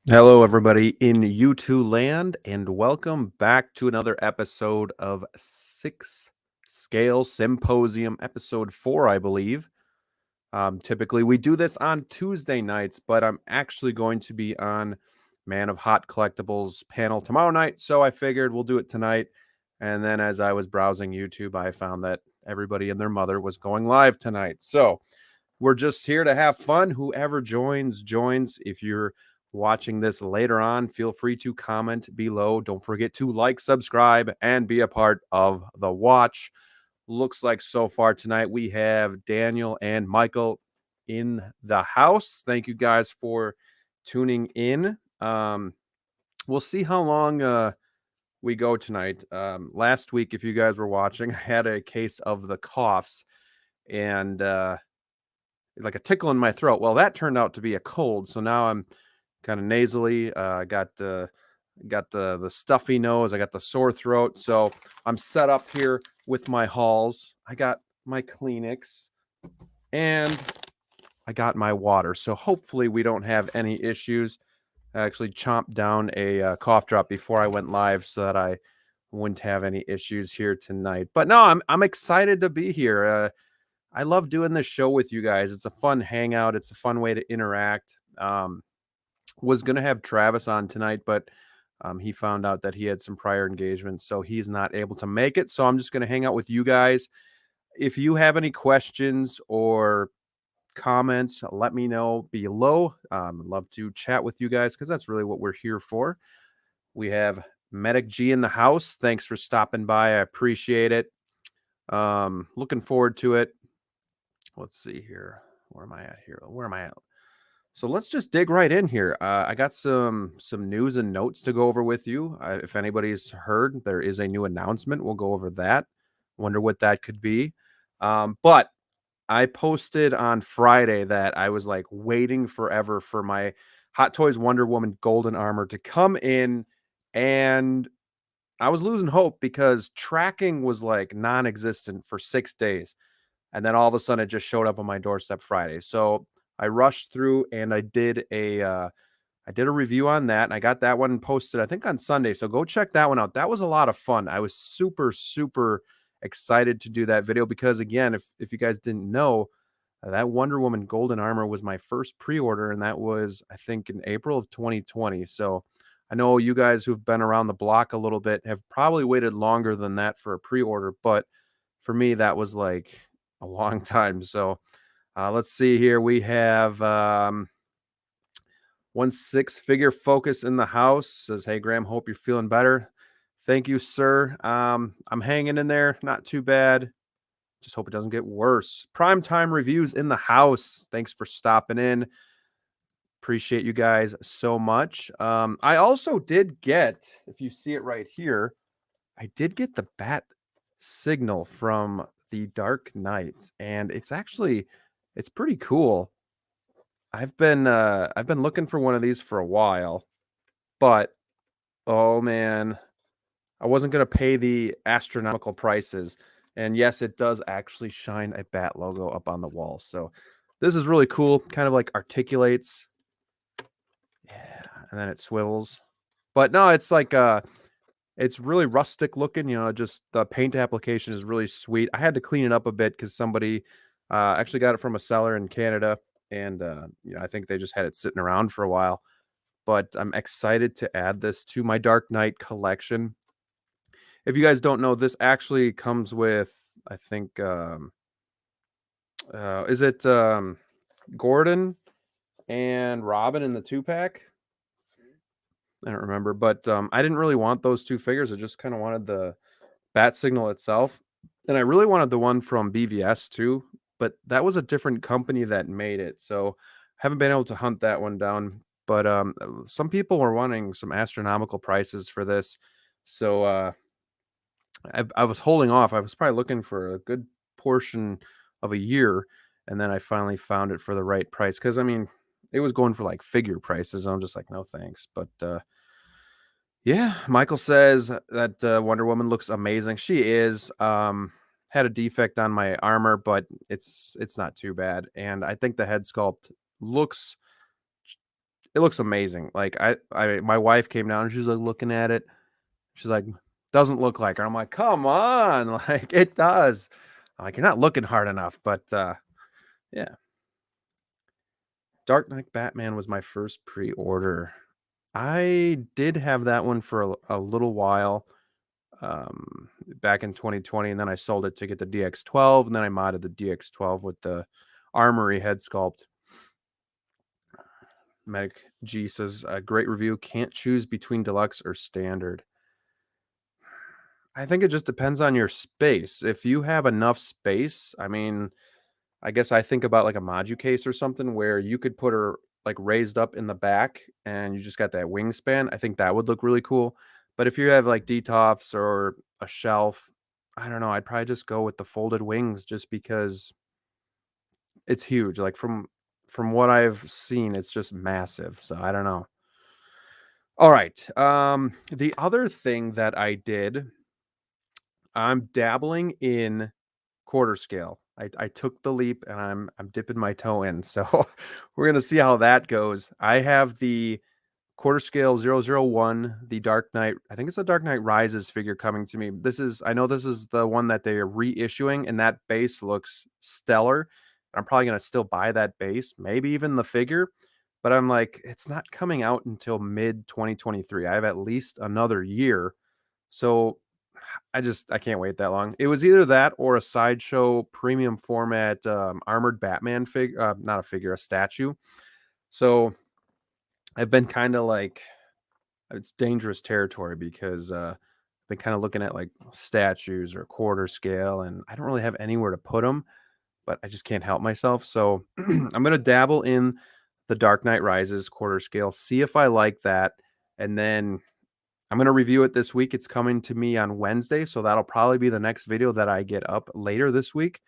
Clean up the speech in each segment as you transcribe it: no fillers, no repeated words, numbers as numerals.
Hello, everybody in YouTube land, and welcome back to another episode of Six Scale Symposium, episode 4, I believe. Typically, we do this on Tuesday nights, but I'm actually going to be on Man of Hot Collectibles panel tomorrow night, so I figured we'll do it tonight. And then as I was browsing YouTube, I found that everybody and their mother was going live tonight. So we're just here to have fun. Whoever joins. If you're watching this later on, feel free to comment below. Don't forget to like, subscribe, and be a part of the watch. Looks like so far tonight we have Daniel and Michael in the house. Thank you guys for tuning in. We'll see how long we go tonight. Last week, if you guys were watching, I had a case of the coughs and like a tickle in my throat. Well, that turned out to be a cold, so now I'm kind of nasally. Got the stuffy nose. I got the sore throat. So I'm set up here with my Halls. I got my Kleenex and I got my water. So hopefully we don't have any issues. I actually chomped down a cough drop before I went live so that I wouldn't have any issues here tonight. But no, I'm excited to be here. I love doing this show with you guys. It's a fun hangout. It's a fun way to interact. Was going to have Travis on tonight, but he found out that he had some prior engagements, so he's not able to make it. So I'm just going to hang out with you guys. If you have any questions or comments, let me know below. I'd love to chat with you guys because that's really what we're here for. We have Medic G in the house. Thanks for stopping by. I appreciate it. Looking forward to it. Let's see here. Where am I at here? Where am I at? So let's just dig right in here. I got some news and notes to go over with you. If anybody's heard, there is a new announcement. We'll go over that. Wonder what that could be. But I posted on Friday that I was like waiting forever for my Hot Toys Wonder Woman Golden Armor to come in, and I was losing hope because tracking was like non-existent for 6 days. And then all of a sudden it just showed up on my doorstep Friday. So I rushed through and I did a review on that, and I got that one posted I think on Sunday. So go check that one out. That was a lot of fun. I was super excited to do that video because again, if you guys didn't know, that Wonder Woman Golden Armor was my first pre-order, and that was I think in April of 2020. So I know you guys who've been around the block a little bit have probably waited longer than that for a pre-order, but for me that was like a long time. So let's see here. We have 1 6-figure focus in the house. Says, hey, Graham, hope you're feeling better. Thank you, sir. I'm hanging in there. Not too bad. Just hope it doesn't get worse. Primetime reviews in the house. Thanks for stopping in. Appreciate you guys so much. I also did get, if you see it right here, I did get the bat signal from the Dark Knight, and it's pretty cool. I've been looking for one of these for a while, but oh man, I wasn't gonna pay the astronomical prices. And yes, it does actually shine a bat logo up on the wall. So this is really cool. Kind of like articulates. Yeah, and then it swivels. But no, it's like it's really rustic looking, just the paint application is really sweet. I had to clean it up a bit because somebody actually got it from a seller in Canada, and I think they just had it sitting around for a while. But I'm excited to add this to my Dark Knight collection. If you guys don't know, this actually comes with, I think, is it Gordon and Robin in the 2-pack? I don't remember, but I didn't really want those 2 figures. I just kind of wanted the bat signal itself. And I really wanted the one from BVS too, but that was a different company that made it. So haven't been able to hunt that one down. But some people were wanting some astronomical prices for this. So I was holding off. I was probably looking for a good portion of a year, and then I finally found it for the right price. Because I mean, it was going for like figure prices. I'm just like, no thanks. But yeah, Michael says that Wonder Woman looks amazing. She is. Had a defect on my armor, but it's not too bad. And I think the head sculpt looks it looks amazing. Like my wife came down and she's like looking at it. She's like, doesn't look like her. I'm like, come on, like it does. I'm like, you're not looking hard enough, but yeah. Dark Knight Batman was my first pre-order. I did have that one for a little while, back in 2020, and then I sold it to get the DX12, and then I modded the DX12 with the Armory head sculpt. Medic G says, a great review. Can't choose between deluxe or standard. I think it just depends on your space. If you have enough space, I mean, I guess I think about like a Modu case or something where you could put her like raised up in the back and you just got that wingspan. I think that would look really cool. But if you have like DTOFs or a shelf, I don't know. I'd probably just go with the folded wings just because it's huge. Like from what I've seen, it's just massive. So I don't know. All right. The other thing that I did, I'm dabbling in quarter scale. I took the leap and I'm dipping my toe in. So we're gonna see how that goes. I have the quarter scale 001, the Dark Knight. I think it's a Dark Knight Rises figure coming to me. I know this is the one that they are reissuing, and that base looks stellar. I'm probably gonna still buy that base, maybe even the figure. But I'm like, it's not coming out until mid 2023. I have at least another year. So I can't wait that long. It was either that or a sideshow premium format armored Batman figure, not a figure, a statue. So I've been kind of like, it's dangerous territory because I've been kind of looking at like statues or quarter scale, and I don't really have anywhere to put them, but I just can't help myself. So I'm gonna dabble in the Dark Knight Rises quarter scale, see if I like that, and then I'm going to review it this week. It's coming to me on Wednesday, so that'll probably be the next video that I get up later this week.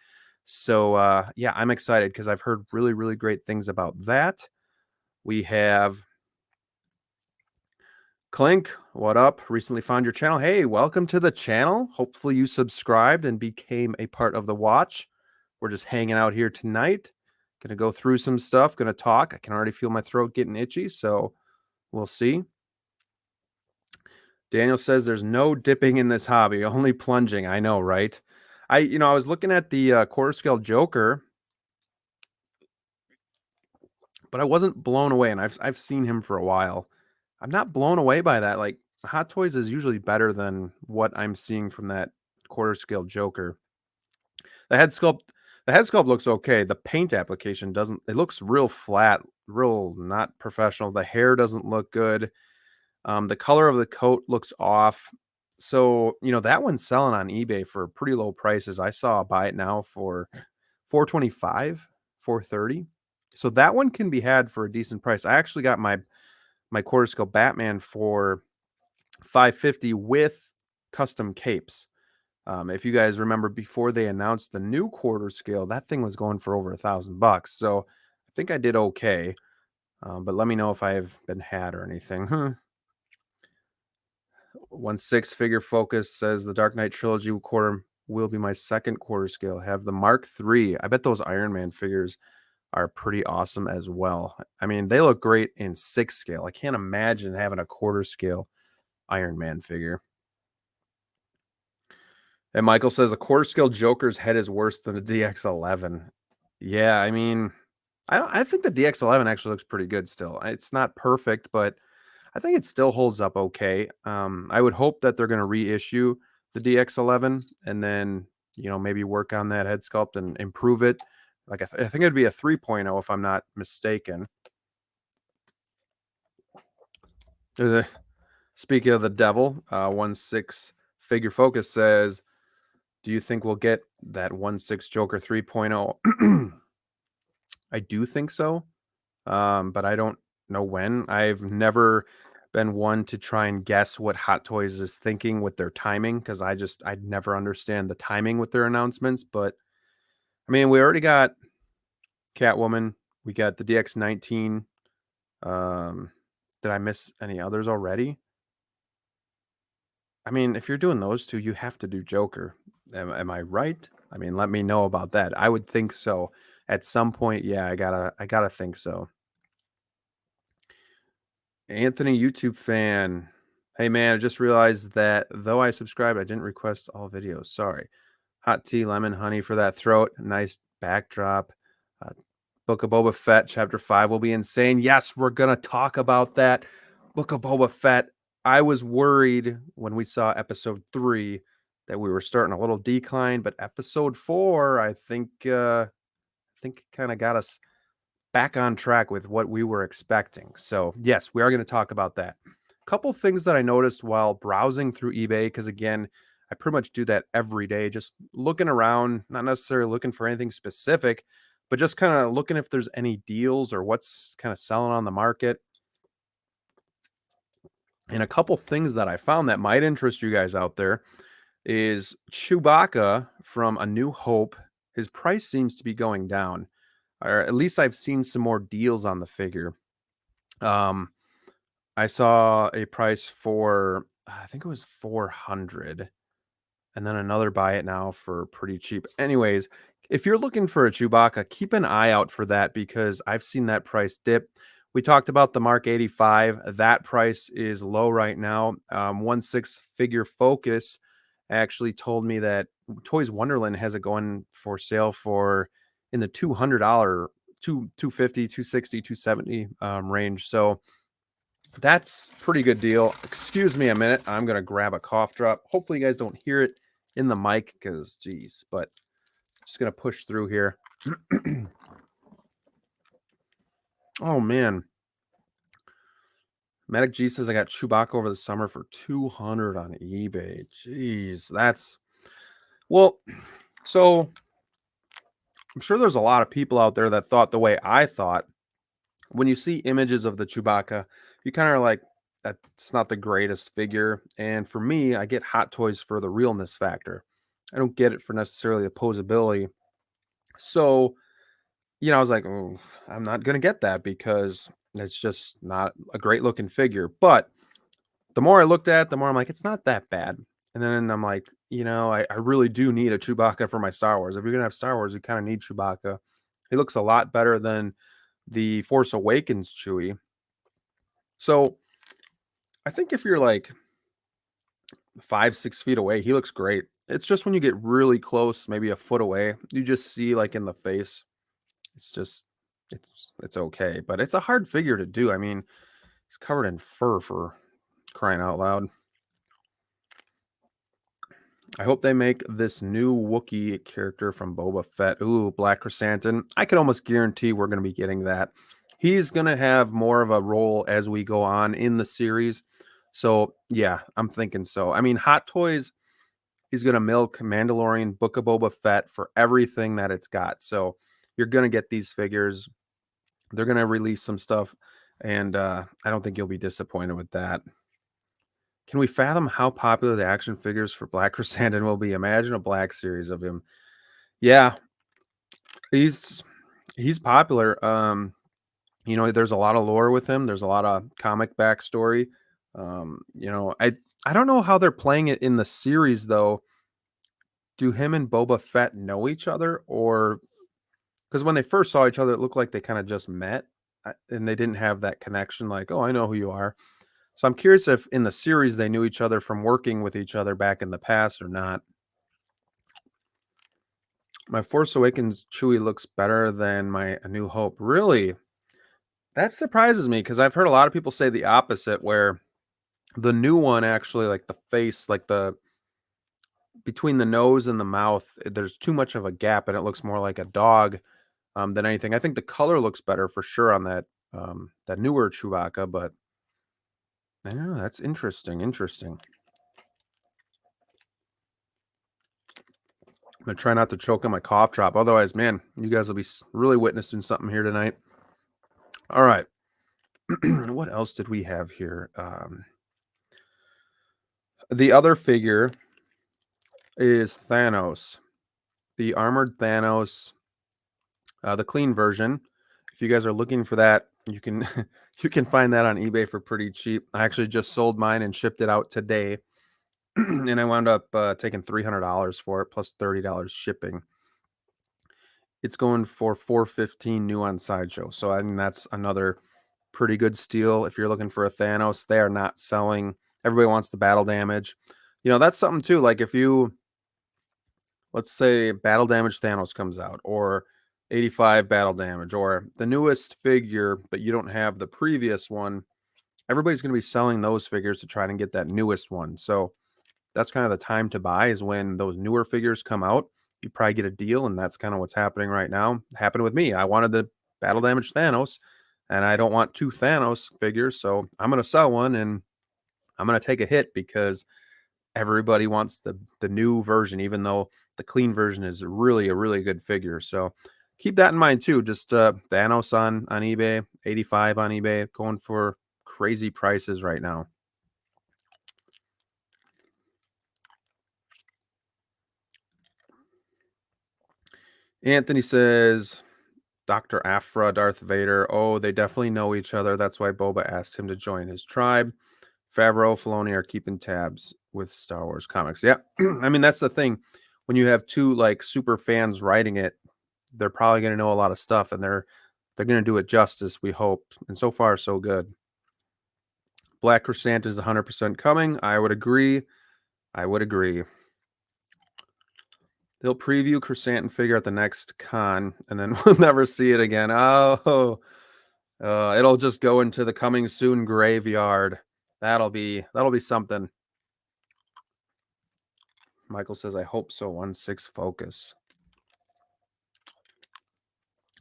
So, yeah, I'm excited because I've heard really, really great things about that. We have Clink. What up? Recently found your channel. Hey, welcome to the channel. Hopefully you subscribed and became a part of the watch. We're just hanging out here tonight. Going to go through some stuff. Going to talk. I can already feel my throat getting itchy, so we'll see. Daniel says there's no dipping in this hobby, only plunging. I know, right? I was looking at the quarter scale Joker, but I wasn't blown away, and I've seen him for a while. I'm not blown away by that. Like Hot Toys is usually better than what I'm seeing from that quarter scale Joker. The head sculpt, the head sculpt looks okay. The paint application doesn't. It looks real flat, real not professional. The hair doesn't look good. The color of the coat looks off. So, that one's selling on eBay for pretty low prices. I saw buy it now for $425, $430. So that one can be had for a decent price. I actually got my quarter scale Batman for $550 with custom capes. If you guys remember before they announced the new quarter scale, that thing was going for over $1,000. So I think I did okay. But let me know if I have been had or anything. 1/6 figure focus says the Dark Knight trilogy quarter will be my second quarter scale. Have the Mark III. I bet those Iron Man figures are pretty awesome as well. I mean, they look great in 6 scale. I can't imagine having a quarter scale Iron Man figure. And Michael says a quarter scale Joker's head is worse than the DX11. Yeah, I mean, I think the DX11 actually looks pretty good still. It's not perfect, but I think it still holds up okay. I would hope that they're going to reissue the DX11 and then, maybe work on that head sculpt and improve it. Like I think it'd be a 3.0 if I'm not mistaken. Speaking of the devil, 1/6 figure focus says, do you think we'll get that 1/6 Joker 3.0? I do think so. But I don't know when. I've never been one to try and guess what Hot Toys is thinking with their timing because I'd never understand the timing with their announcements. But I mean, we already got Catwoman, we got the DX19. Did I miss any others already? I mean, if you're doing those two, you have to do Joker. Am I right? I mean, let me know about that. I would think so. At some point, yeah, I gotta think so. Anthony, YouTube fan. Hey man, I just realized that though I subscribed, I didn't request all videos. Sorry. Hot tea, lemon, honey for that throat. Nice backdrop. Uh, Book of Boba Fett, Chapter 5 will be insane. Yes, we're going to talk about that. Book of Boba Fett. I was worried when we saw episode 3 that we were starting a little decline, but episode 4, I think kind of got us back on track with what we were expecting. So, yes, we are going to talk about that. A couple things that I noticed while browsing through eBay, because again, I pretty much do that every day, just looking around, not necessarily looking for anything specific, but just kind of looking if there's any deals or what's kind of selling on the market. And a couple things that I found that might interest you guys out there is Chewbacca from A New Hope. His price seems to be going down, or at least I've seen some more deals on the figure. I saw a price for, I think it was 400, and then another buy it now for pretty cheap. Anyways, if you're looking for a Chewbacca, keep an eye out for that because I've seen that price dip. We talked about the Mark 85. That price is low right now. 1/6 figure focus actually told me that Toys Wonderland has it going for sale for in the $200, 250, 260, 270 range. So that's pretty good deal. Excuse me a minute. I'm going to grab a cough drop. Hopefully you guys don't hear it in the mic because, geez, but just going to push through here. Oh, man. Medic G says I got Chewbacca over the summer for 200 on eBay. Jeez, that's... Well, so I'm sure there's a lot of people out there that thought the way I thought. When you see images of the Chewbacca, you kind of are like, that's not the greatest figure. And for me, I get Hot Toys for the realness factor. I don't get it for necessarily the posability. So, I was like, oh, I'm not going to get that because it's just not a great looking figure. But the more I looked at it, the more I'm like, it's not that bad. And then I'm like, I really do need a Chewbacca for my Star Wars. If you're going to have Star Wars, you kind of need Chewbacca. He looks a lot better than the Force Awakens Chewie. So I think if you're like 5-6 feet away, he looks great. It's just when you get really close, maybe a foot away, you just see like in the face. It's just it's okay, but it's a hard figure to do. I mean, he's covered in fur for crying out loud. I hope they make this new Wookiee character from Boba Fett. Ooh, Black Chrysanthemum. I can almost guarantee we're going to be getting that. He's going to have more of a role as we go on in the series. So, yeah, I'm thinking so. I mean, Hot Toys, he's going to milk Mandalorian, Book of Boba Fett for everything that it's got. So, you're going to get these figures. They're going to release some stuff, and I don't think you'll be disappointed with that. Can we fathom how popular the action figures for Black Chrysanthemum will be? Imagine a Black series of him. Yeah, he's popular. There's a lot of lore with him. There's a lot of comic backstory. I don't know how they're playing it in the series though. Do him and Boba Fett know each other, or because when they first saw each other, it looked like they kind of just met and they didn't have that connection. Like, oh, I know who you are. So I'm curious if in the series they knew each other from working with each other back in the past or not. My Force Awakens Chewie looks better than my A New Hope. Really? That surprises me because I've heard a lot of people say the opposite, where the new one actually, like the face, like the between the nose and the mouth, there's too much of a gap and it looks more like a dog than anything. I think the color looks better for sure on that newer Chewbacca, but yeah, that's interesting. Interesting. I'm gonna try not to choke on my cough drop. Otherwise, man, you guys will be really witnessing something here tonight. All right. What else did we have here? The other figure is Thanos, the armored Thanos, the clean version. If you guys are looking for that, you can you can find that on eBay for pretty cheap. I actually just sold mine and shipped it out today, and I wound up taking $300 for it plus $30 shipping. It's going for $415 new on Sideshow. So I mean that's another pretty good steal if you're looking for a Thanos. They are not selling. Everybody wants the battle damage. That's something too. Like if you, let's say battle damage Thanos comes out, or 85 battle damage, or the newest figure, but you don't have the previous one, everybody's going to be selling those figures to try and get that newest one. So that's kind of the time to buy, is when those newer figures come out. You probably get a deal, and that's kind of what's happening right now. It happened with me. I wanted the battle damage Thanos, and I don't want two Thanos figures, so I'm going to sell one, and I'm going to take a hit because everybody wants the new version, even though the clean version is really a really good figure. So keep that in mind too. Just Thanos on eBay, 85 on eBay, going for crazy prices right now. Anthony says, Dr. Aphra, Darth Vader. Oh, they definitely know each other. That's why Boba asked him to join his tribe. Favreau, Filoni are keeping tabs with Star Wars comics. Yeah, I mean, that's the thing. When you have two like super fans writing it, they're probably going to know a lot of stuff, and they're going to do it justice, we hope. And so far, so good. Black Crescent is 100% coming. I would agree. They'll preview Crescent figure at the next con, and then we'll never see it again. Oh, it'll just go into the coming soon graveyard. That'll be something. Michael says, I hope so. 1-6 focus.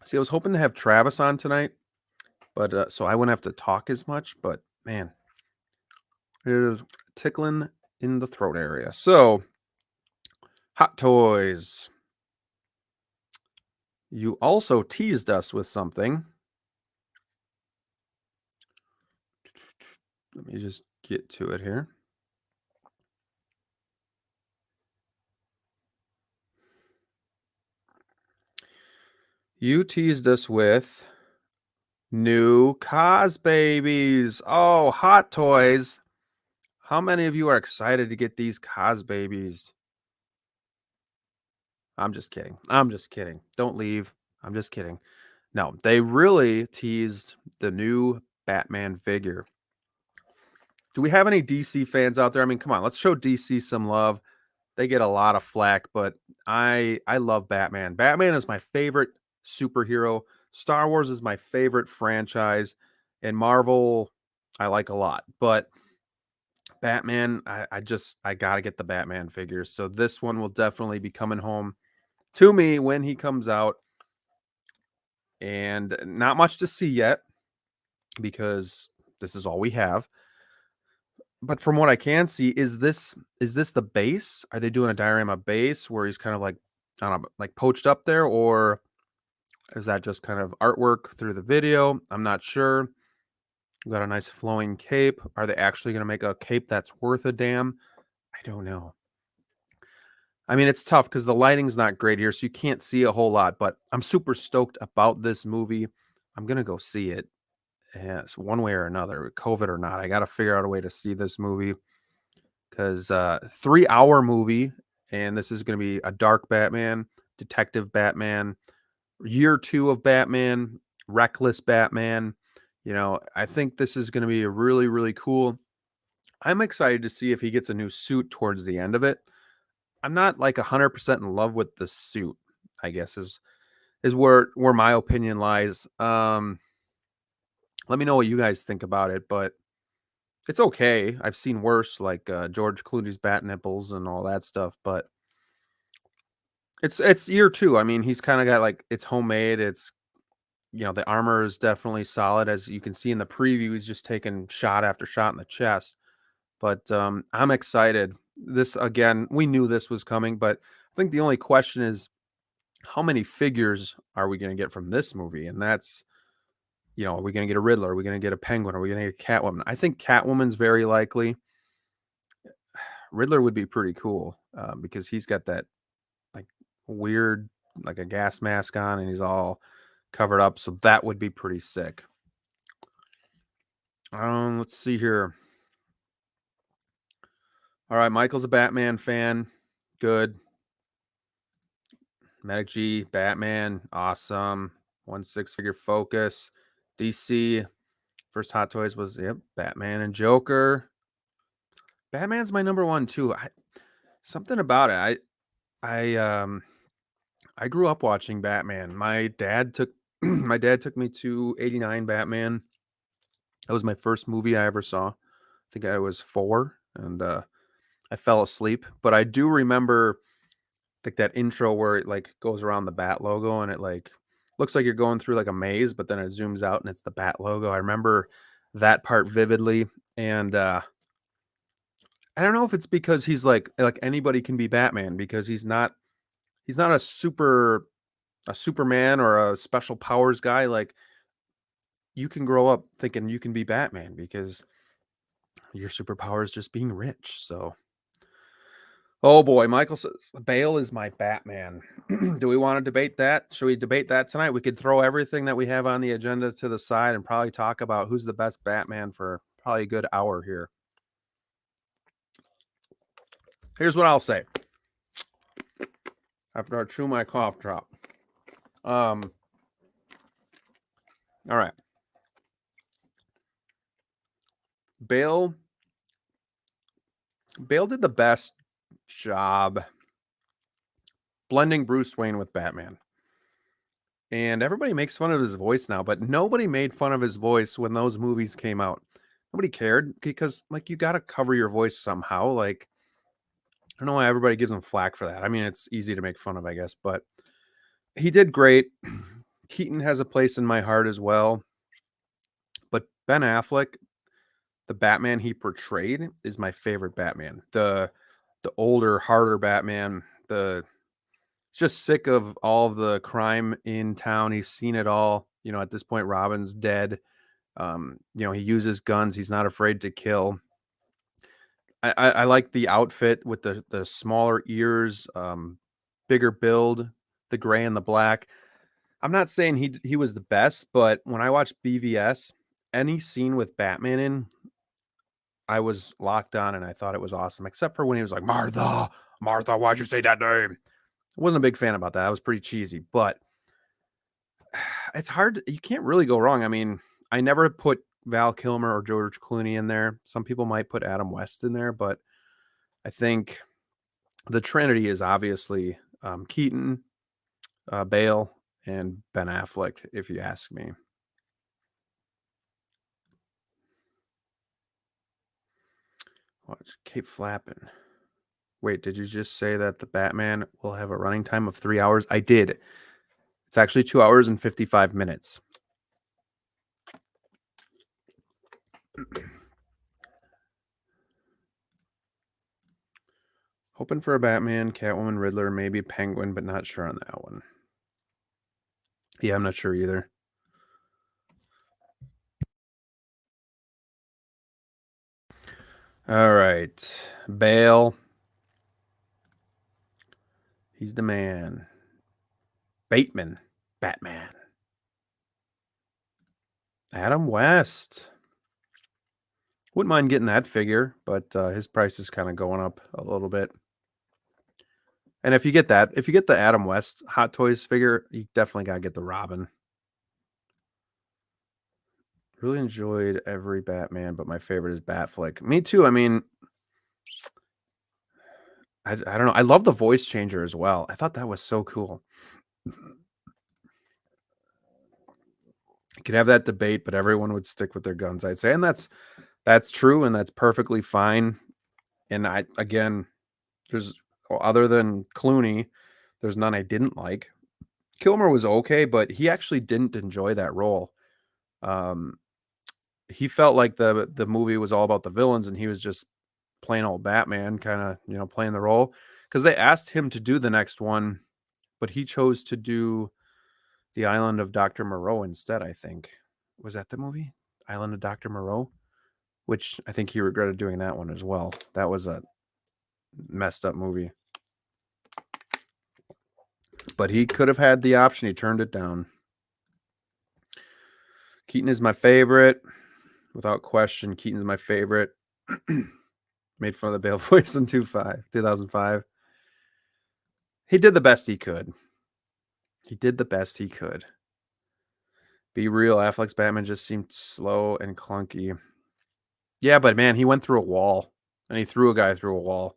See, I was hoping to have Travis on tonight, but so I wouldn't have to talk as much. But man, it is tickling in the throat area. So, Hot Toys. You also teased us with something. Let me just get to it here. You teased us with new Cos babies. Oh, Hot Toys. How many of you are excited to get these Cos babies? I'm just kidding. Don't leave. I'm just kidding. No, they really teased the new Batman figure. Do we have any DC fans out there? I mean, come on, let's show DC some love. They get a lot of flack, but I love Batman. Batman is my favorite superhero. Star Wars is my favorite franchise, and Marvel I like a lot. But Batman, I gotta get the Batman figures. So this one will definitely be coming home to me when he comes out. And not much to see yet because this is all we have. But from what I can see, is this the base? Are they doing a diorama base where he's kind of like, I don't know, like poached up there, or is that just kind of artwork through the video? I'm not sure. We got a nice flowing cape. Are they actually going to make a cape that's worth a damn? I don't know. I mean, it's tough because the lighting's not great here, so you can't see a whole lot. But I'm super stoked about this movie. I'm gonna go see it. Yes, one way or another, COVID or not. I got to figure out a way to see this movie because 3-hour movie, and this is going to be a dark Batman, detective Batman, year 2 of Batman, reckless Batman. I think this is going to be really, really cool. I'm excited to see if he gets a new suit towards the end of it. I'm not like 100% in love with the suit, I guess is where my opinion lies. Let me know what you guys think about it, but it's okay. I've seen worse, like George Clooney's bat nipples and all that stuff, but it's year 2. I mean, he's kind of got like, it's homemade. It's, the armor is definitely solid, as you can see in the preview. He's just taking shot after shot in the chest. But I'm excited. This, again, we knew this was coming, but I think the only question is, how many figures are we going to get from this movie? And that's, are we going to get a Riddler? Are we going to get a Penguin? Are we going to get Catwoman? I think Catwoman's very likely. Riddler would be pretty cool because he's got that like weird, like a gas mask on, and he's all covered up. So that would be pretty sick. Let's see here. All right, Michael's a Batman fan. Good. Medic G, Batman, awesome. 1-6 figure focus. DC, First Hot Toys was Batman and Joker. Batman's my number one too. Something about it. I grew up watching Batman. My dad took my dad took me to 89 Batman. That was my first movie I ever saw. I think I was 4 and I fell asleep, but I do remember like that intro where it like goes around the Bat logo and it like looks like you're going through like a maze, but then it zooms out and it's the Bat logo. I remember that part vividly, and I don't know if it's because he's like anybody can be Batman because he's not a Superman or a special powers guy. Like you can grow up thinking you can be Batman because your superpower is just being rich. So, oh boy, Michael says Bale is my Batman. Do we want to debate that? Should we debate that tonight? We could throw everything that we have on the agenda to the side and probably talk about who's the best Batman for probably a good hour here. Here's what I'll say. After I chew my cough drop. All right. Bale did the best job blending Bruce Wayne with Batman. And everybody makes fun of his voice now, but nobody made fun of his voice when those movies came out. Nobody cared because like you got to cover your voice somehow. Like I don't know why everybody gives him flack for that. I mean, it's easy to make fun of, I guess, but he did great. Keaton has a place in my heart as well. But Ben Affleck, the Batman he portrayed, is my favorite Batman. The older, harder Batman. It's just sick of all of the crime in town. He's seen it all. You know, at this point, Robin's dead. You know, he uses guns. He's not afraid to kill. I like the outfit with the smaller ears, bigger build, the gray and the black. I'm not saying he was the best, but when I watched BVS, any scene with Batman in, I was locked on and I thought it was awesome, except for when he was like, Martha, why'd you say that name? I wasn't a big fan about that. It was pretty cheesy, but it's hard. You can't really go wrong. I mean, I never put Val Kilmer or George Clooney in there. Some people might put Adam West in there, but I think the Trinity is obviously Keaton, Bale, and Ben Affleck, if you ask me. Watch, keep flapping. Wait, did you just say that the Batman will have a running time of 3 hours? I did. It's actually 2 hours and 55 minutes. Hoping for a Batman, Catwoman, Riddler, maybe Penguin, but not sure on that one. Yeah, I'm not sure either. All right. Bale. He's the man. Bateman. Batman. Adam West. Wouldn't mind getting that figure, but his price is kind of going up a little bit. And if you get the Adam West Hot Toys figure, you definitely got to get the Robin. Really enjoyed every Batman, but my favorite is Batfleck. Me too. I mean, I don't know. I love the voice changer as well. I thought that was so cool. You could have that debate, but everyone would stick with their guns, I'd say. And that's true, and that's perfectly fine. And there's other than Clooney, there's none I didn't like. Kilmer was okay, but he actually didn't enjoy that role. He felt like the movie was all about the villains, and he was just plain old Batman, kind of playing the role. Because they asked him to do the next one, but he chose to do The Island of Dr. Moreau instead. I think was that the movie Island of Dr. Moreau, which I think he regretted doing that one as well. That was a messed up movie. But he could have had the option. He turned it down. Keaton is my favorite. Without question, Keaton's my favorite. Made fun of the Bale voice in 2005. He did the best he could. Be real, Affleck's Batman just seemed slow and clunky. Yeah, but man, he went through a wall, and he threw a guy through a wall,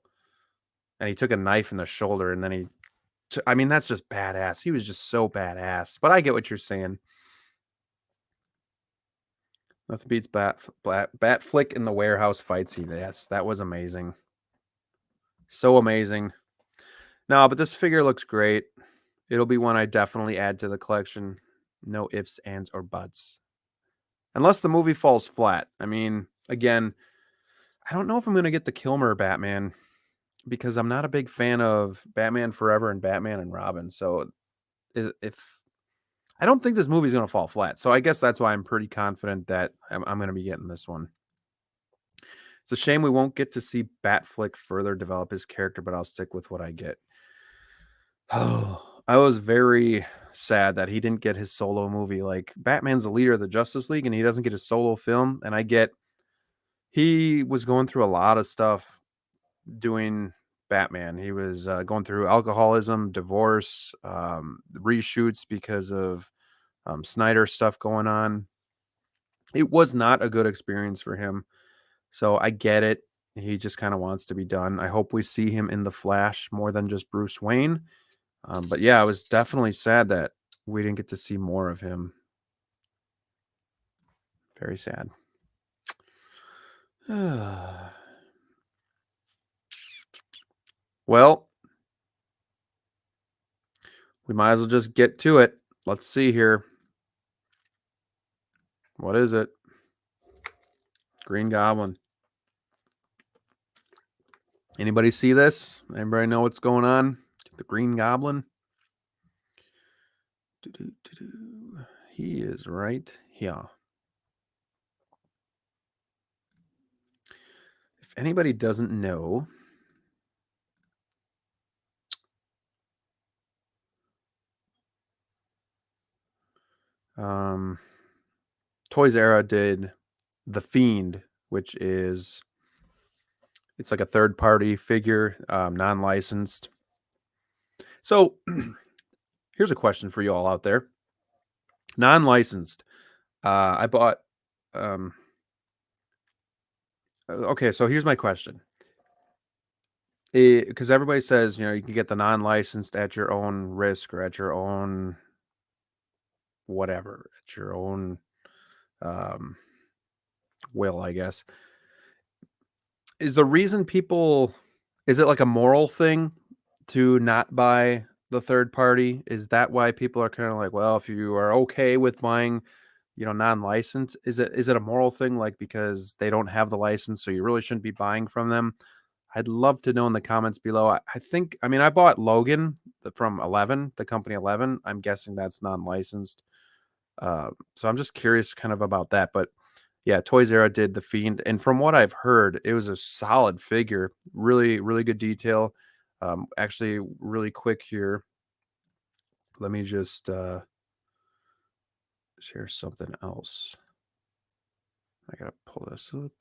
and he took a knife in the shoulder, and then I mean, that's just badass. He was just so badass. But I get what you're saying. Nothing beats Bat Flick in the warehouse fight scene. Yes, that was amazing. So amazing. No, but this figure looks great. It'll be one I definitely add to the collection. No ifs, ands, or buts. Unless the movie falls flat. I mean, again, I don't know if I'm going to get the Kilmer Batman because I'm not a big fan of Batman Forever and Batman and Robin. So if I don't think this movie's going to fall flat. So I guess that's why I'm pretty confident that I'm going to be getting this one. It's a shame we won't get to see Batflick further develop his character, but I'll stick with what I get. Oh, I was very sad that he didn't get his solo movie. Like, Batman's the leader of the Justice League and he doesn't get his solo film. And I get he was going through a lot of stuff doing Batman. He was going through alcoholism, divorce, reshoots because of Snyder stuff going on. It was not a good experience for him. So I get it. He just kind of wants to be done. I hope we see him in the Flash more than just Bruce Wayne. But yeah, I was definitely sad that we didn't get to see more of him. Very sad. Well, we might as well just get to it. Let's see here. What is it? Green Goblin. Anybody see this? Anybody know what's going on? The Green Goblin. He is right here. If anybody doesn't know, Toys Era did The Fiend, which is it's like a third-party figure, non-licensed. So here's a question for you all out there. Non-licensed. I bought. Okay, so here's my question. Because everybody says, you can get the non-licensed at your own risk or at your own whatever, at your own will, I guess. Is the reason is it like a moral thing to not buy the third party? Is that why people are kind of like, well, if you are okay with buying, non-licensed, is it a moral thing, like because they don't have the license, so you really shouldn't be buying from them? I'd love to know in the comments below. I bought Logan from 11, the company 11. I'm guessing that's non-licensed. So I'm just curious kind of about that. But yeah, Toys Era did The Fiend. And from what I've heard, it was a solid figure. Really, really good detail. Actually, really quick here. Let me just share something else. I got to pull this up.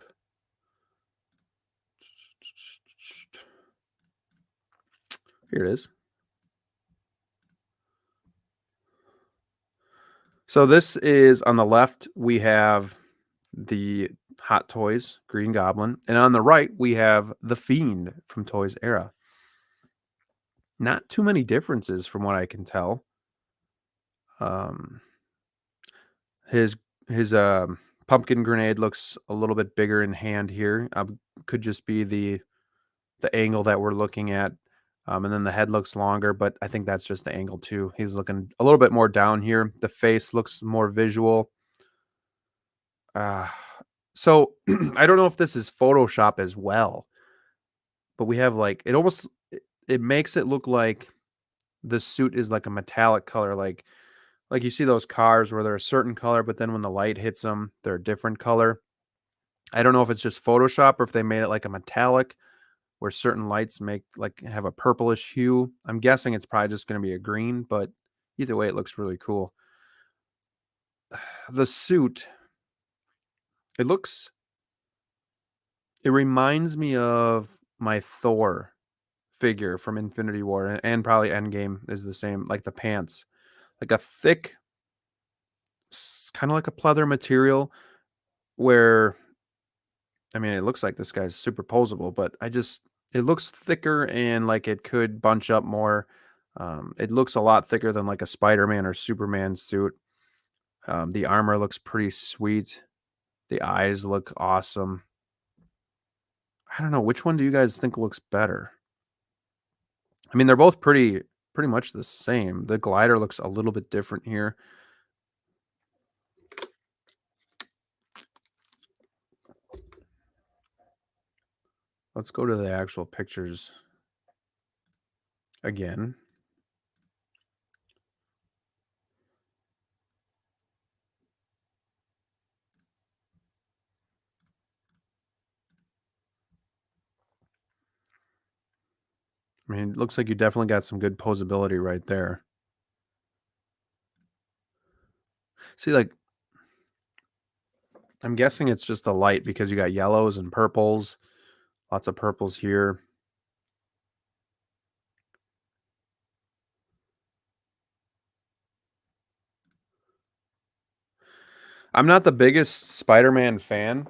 Here it is. So this is on the left, we have the Hot Toys Green Goblin, and on the right we have the Fiend from Toys Era. Not too many differences from what I can tell. His pumpkin grenade looks a little bit bigger in hand here. Could just be the angle that we're looking at. And then the head looks longer, but I think that's just the angle too. He's looking a little bit more down here. The face looks more visual. So I don't know if this is Photoshop as well, but we have it makes it look like the suit is like a metallic color, like you see those cars where they're a certain color, but then when the light hits them, they're a different color. I don't know if it's just Photoshop or if they made it like a metallic where certain lights have a purplish hue. I'm guessing it's probably just going to be a green, but either way, it looks really cool. The suit, it reminds me of my Thor figure from Infinity War, and probably Endgame is the same, like the pants, like a thick kind of like a pleather material where I mean, it looks like this guy's superposable, but it looks thicker and like it could bunch up more. It looks a lot thicker than like a Spider-Man or Superman suit. The armor looks pretty sweet. The eyes look awesome. I don't know, which one do you guys think looks better? I mean, they're both pretty much the same. The glider looks a little bit different here. Let's go to the actual pictures again. I mean, it looks like you definitely got some good posability right there. See, like, I'm guessing it's just a light because you got yellows and purples. Lots of purples here. I'm not the biggest Spider-Man fan.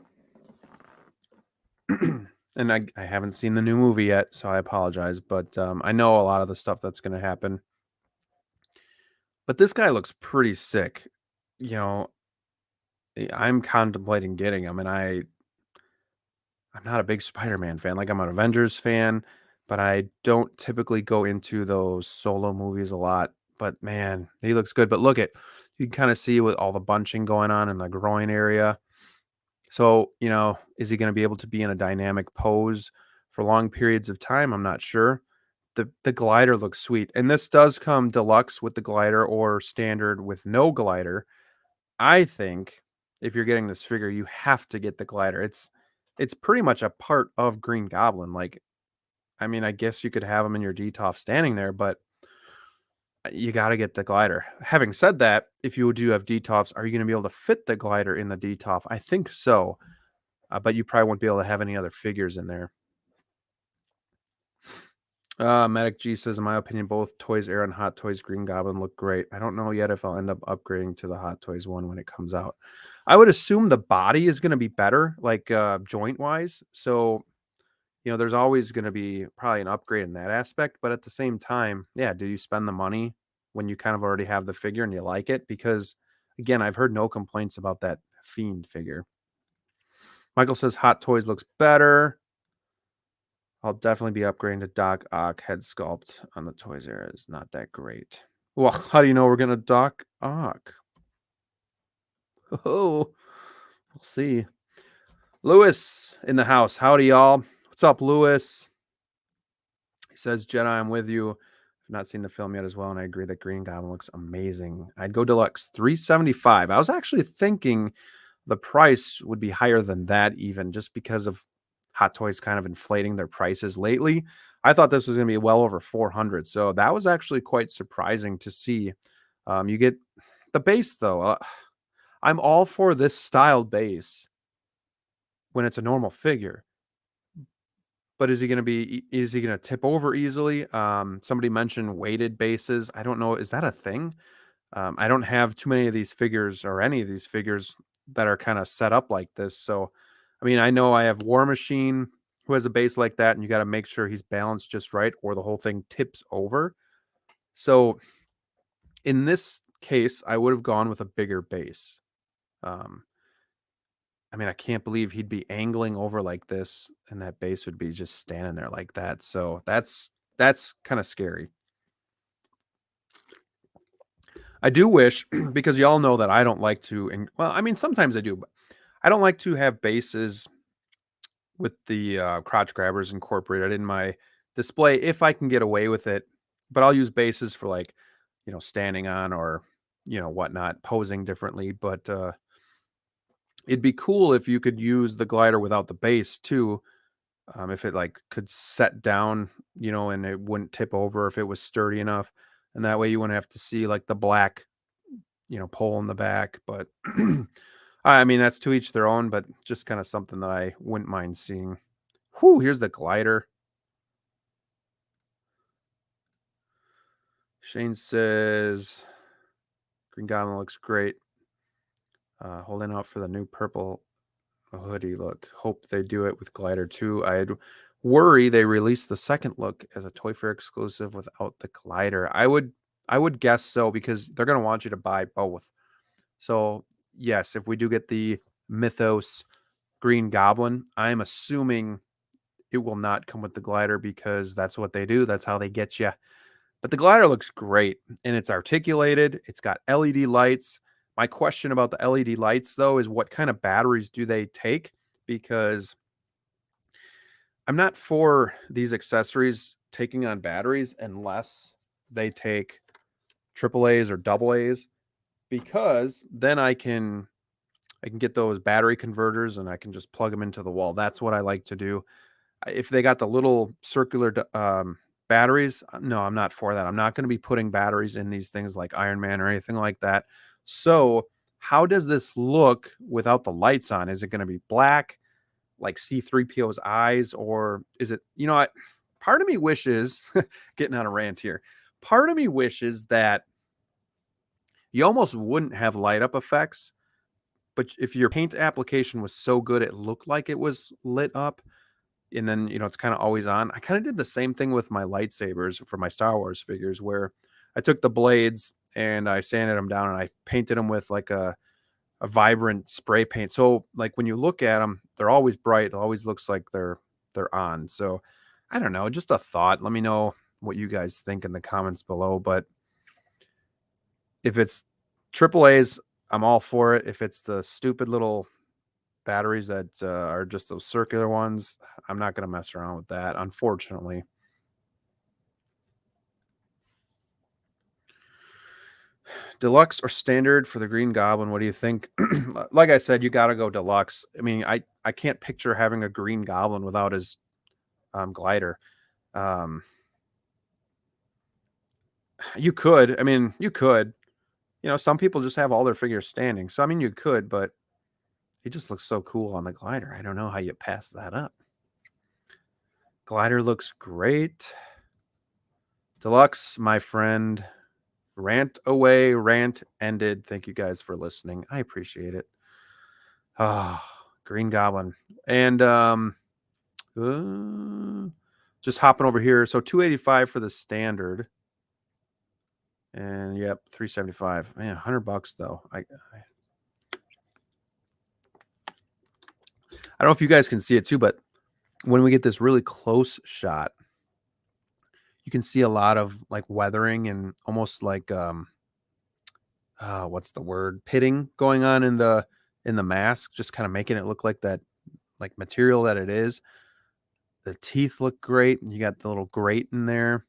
And I haven't seen the new movie yet, so I apologize. But I know a lot of the stuff that's going to happen. But this guy looks pretty sick. You know, I'm contemplating getting him, and I'm not a big Spider-Man fan. Like I'm an Avengers fan, but I don't typically go into those solo movies a lot. But man, he looks good. But look at you can kind of see with all the bunching going on in the groin area. So, is he going to be able to be in a dynamic pose for long periods of time? I'm not sure. The glider looks sweet. And this does come deluxe with the glider or standard with no glider. I think if you're getting this figure, you have to get the glider. It's pretty much a part of Green Goblin. Like, I mean, I guess you could have him in your DTOF standing there, but you got to get the glider. Having said that, if you do have DTOFs, are you going to be able to fit the glider in the DTOF? I think so, but you probably won't be able to have any other figures in there. Medic G says, in my opinion, both Toys R and Hot Toys Green Goblin look great. I don't know yet if I'll end up upgrading to the Hot Toys one when it comes out. I would assume the body is going to be better, like joint wise. So, there's always going to be probably an upgrade in that aspect. But at the same time, yeah, do you spend the money when you kind of already have the figure and you like it? Because again, I've heard no complaints about that Fiend figure. Michael says Hot Toys looks better. I'll definitely be upgrading to Doc Ock. Head sculpt on the Toys R is not that great. Well, how do you know we're gonna Doc Ock? Oh, we'll see. Lewis in the house. Howdy, y'all. What's up, Lewis? He says, Jedi, I'm with you. I've not seen the film yet as well, and I agree that Green Goblin looks amazing. I'd go deluxe, $375. I was actually thinking the price would be higher than that, even just because of Hot Toys kind of inflating their prices lately. I thought this was going to be well over 400, so that was actually quite surprising to see. You get the base though. I'm all for this styled base when it's a normal figure, but is he going to be? Is he going to tip over easily? Somebody mentioned weighted bases. I don't know. Is that a thing? I don't have too many of these figures or any of these figures that are kind of set up like this. So, I mean, I know I have War Machine who has a base like that, and you got to make sure he's balanced just right or the whole thing tips over. So, in this case, I would have gone with a bigger base. Um, I mean, I can't believe he'd be angling over like this and that base would be just standing there like that. So, that's kind of scary. I do wish because y'all know that I don't like to well, I mean sometimes I do, but I don't like to have bases with the crotch grabbers incorporated in my display if I can get away with it. But I'll use bases for like, standing on or whatnot, posing differently. But it'd be cool if you could use the glider without the base too. If it like could set down, and it wouldn't tip over if it was sturdy enough, and that way you wouldn't have to see like the black pole in the back. But I mean, that's to each their own, but just kind of something that I wouldn't mind seeing. Whew, here's the glider. Shane says Green Goblin looks great. Holding out for the new purple hoodie look. Hope they do it with glider too. I'd worry they release the second look as a Toy Fair exclusive without the glider. I would guess so, because they're going to want you to buy both. So yes, if we do get the Mythos Green Goblin, I'm assuming it will not come with the glider, because that's what they do. That's how they get you. But the glider looks great, and it's articulated. It's got LED lights. My question about the LED lights, though, is what kind of batteries do they take? Because I'm not for these accessories taking on batteries unless they take AAAs or AA's, because then I can get those battery converters and I can just plug them into the wall. That's what I like to do. If they got the little circular batteries, no, I'm not for that. I'm not going to be putting batteries in these things like Iron Man or anything like that. So how does this look without the lights on? Is it going to be black like C3PO's eyes, or is it, part of me wishes, getting on a rant here, part of me wishes that you almost wouldn't have light up effects, but if your paint application was so good it looked like it was lit up, and then it's kind of always on. I kind of did the same thing with my lightsabers for my Star Wars figures, where I took the blades and I sanded them down and I painted them with like a vibrant spray paint. So like when you look at them, they're always bright. It always looks like they're on. So I don't know, just a thought. Let me know what you guys think in the comments below. But if it's AAA's, I'm all for it. If it's the stupid little batteries that are just those circular ones, I'm not going to mess around with that, unfortunately. Deluxe or standard for the Green Goblin? What do you think? Like I said, you got to go deluxe. I mean, I can't picture having a Green Goblin without his glider. Um, you could. I mean, you could. Some people just have all their figures standing. So I mean, you could, but he just looks so cool on the glider. I don't know how you pass that up. Glider looks great. Deluxe, my friend. Rant away, rant ended. Thank you guys for listening. I appreciate it. Oh, Green Goblin. And just hopping over here. So 285 for the standard. And yep, 375. Man, $100 though. I don't know if you guys can see it too, but when we get this really close shot, you can see a lot of like weathering and almost like what's the word? Pitting going on in the mask, just kind of making it look like that like material that it is. The teeth look great, and you got the little grate in there.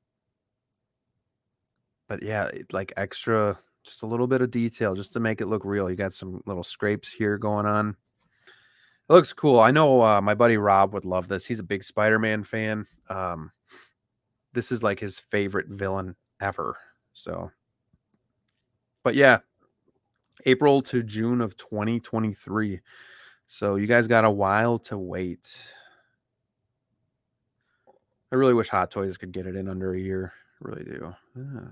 But yeah, like extra, just a little bit of detail just to make it look real. You got some little scrapes here going on. It looks cool. I know my buddy Rob would love this. He's a big Spider-Man fan. This is like his favorite villain ever. So, but yeah, April to June of 2023. So you guys got a while to wait. I really wish Hot Toys could get it in under a year. I really do. Yeah.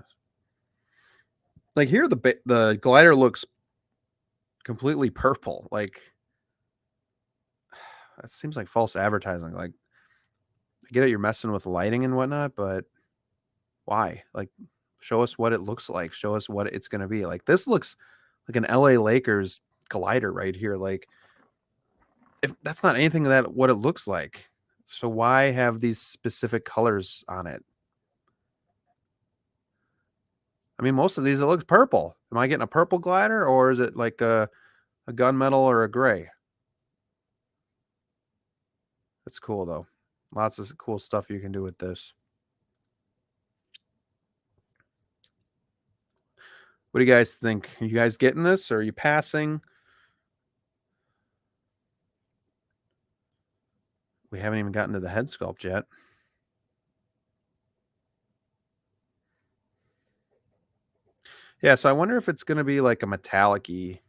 Like here, the glider looks completely purple. Like that seems like false advertising. Like I get it, you're messing with lighting and whatnot, but why? Like show us what it looks like. Show us what it's gonna be. Like this looks like an LA Lakers glider right here. Like if that's not anything that what it looks like. So why have these specific colors on it? I mean, most of these it looks purple. Am I getting a purple glider, or is it like a gunmetal or a gray? That's cool though. Lots of cool stuff you can do with this. What do you guys think? Are you guys getting this, or are you passing? We haven't even gotten to the head sculpt yet. Yeah, so I wonder if it's going to be like a metallic-y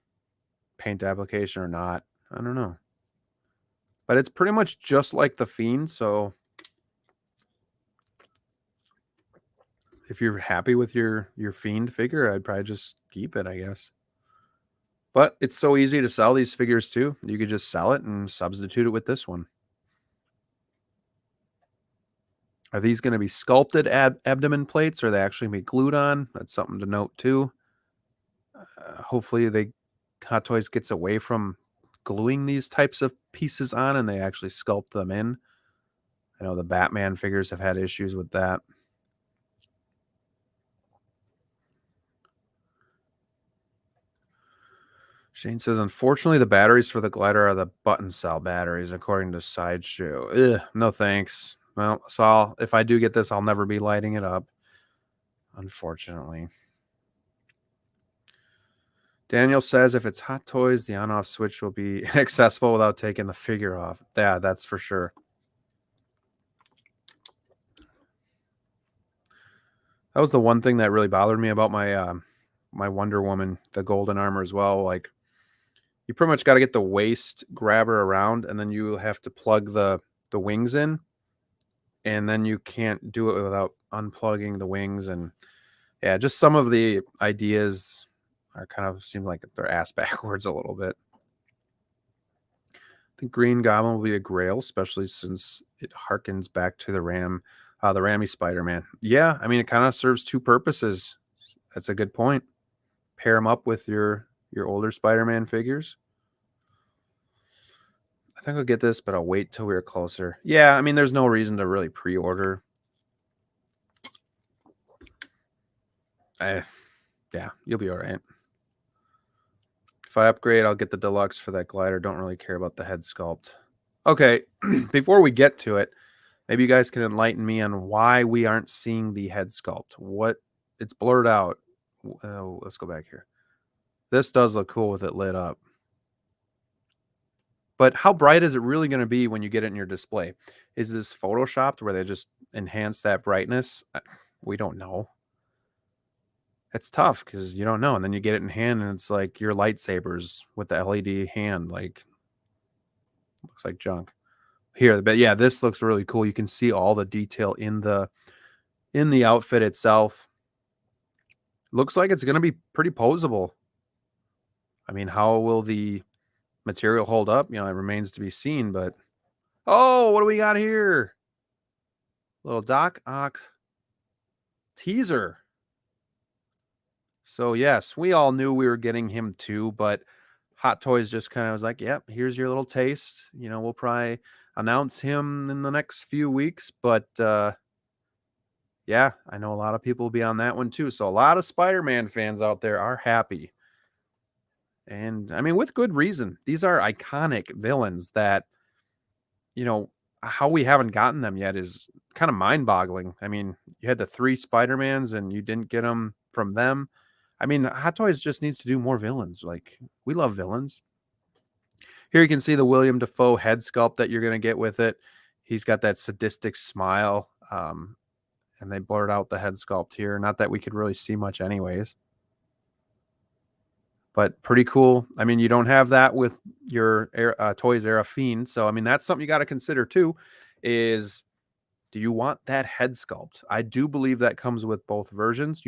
paint application or not. I don't know. But it's pretty much just like the Fiend, so if you're happy with your Fiend figure, I'd probably just keep it, I guess. But it's so easy to sell these figures too. You could just sell it and substitute it with this one. Are these going to be sculpted abdomen plates, or are they actually be glued on? That's something to note too. Hopefully Hot Toys gets away from gluing these types of pieces on and they actually sculpt them in. I know the Batman figures have had issues with that. Shane says, unfortunately, the batteries for the glider are the button cell batteries, according to Sideshow. Ugh, no thanks. Well, so if I do get this, I'll never be lighting it up, unfortunately. Daniel says, if it's Hot Toys, the on-off switch will be accessible without taking the figure off. Yeah, that's for sure. That was the one thing that really bothered me about my my Wonder Woman, the golden armor as well. Like, you pretty much got to get the waist grabber around, and then you have to plug the wings in, and then you can't do it without unplugging the wings. And yeah, just some of the ideas are kind of seem like they're ass backwards a little bit. I think Green Goblin will be a grail, especially since it harkens back to the Raimi Spider-Man. Yeah, I mean, it kind of serves two purposes. That's a good point. Pair them up with your older Spider-Man figures. I think I'll get this, but I'll wait till we're closer. Yeah, I mean, there's no reason to really pre-order. Yeah, you'll be all right. If I upgrade, I'll get the Deluxe for that glider. Don't really care about the head sculpt. Okay, before we get to it, maybe you guys can enlighten me on why we aren't seeing the head sculpt. What? It's blurred out. Let's go back here. This does look cool with it lit up. But how bright is it really going to be when you get it in your display? Is this photoshopped where they just enhance that brightness? We don't know. It's tough because you don't know. And then you get it in hand and it's like your lightsabers with the LED hand. Like, looks like junk. Here, but yeah, this looks really cool. You can see all the detail in the outfit itself. Looks like it's going to be pretty posable. I mean, how will the material hold up? You know, it remains to be seen, but oh, what do we got here? Little Doc Ock teaser. So yes, we all knew we were getting him too, but Hot Toys just kind of was like, yep, here's your little taste. You know, we'll probably announce him in the next few weeks, but yeah, I know a lot of people will be on that one too. So a lot of Spider-Man fans out there are happy. And I mean, with good reason. These are iconic villains that, you know, how we haven't gotten them yet is kind of mind-boggling. I mean, you had the 3 Spider-Mans and you didn't get them from them. I mean, Hot Toys just needs to do more villains. Like, we love villains. Here you can see the William Dafoe head sculpt that you're going to get with it. He's got that sadistic smile. And they blurred out the head sculpt here. Not that we could really see much anyways. But pretty cool. I mean, you don't have that with your Toys Era Fiend. So, I mean, that's something you got to consider too, is do you want that head sculpt? I do believe that comes with both versions.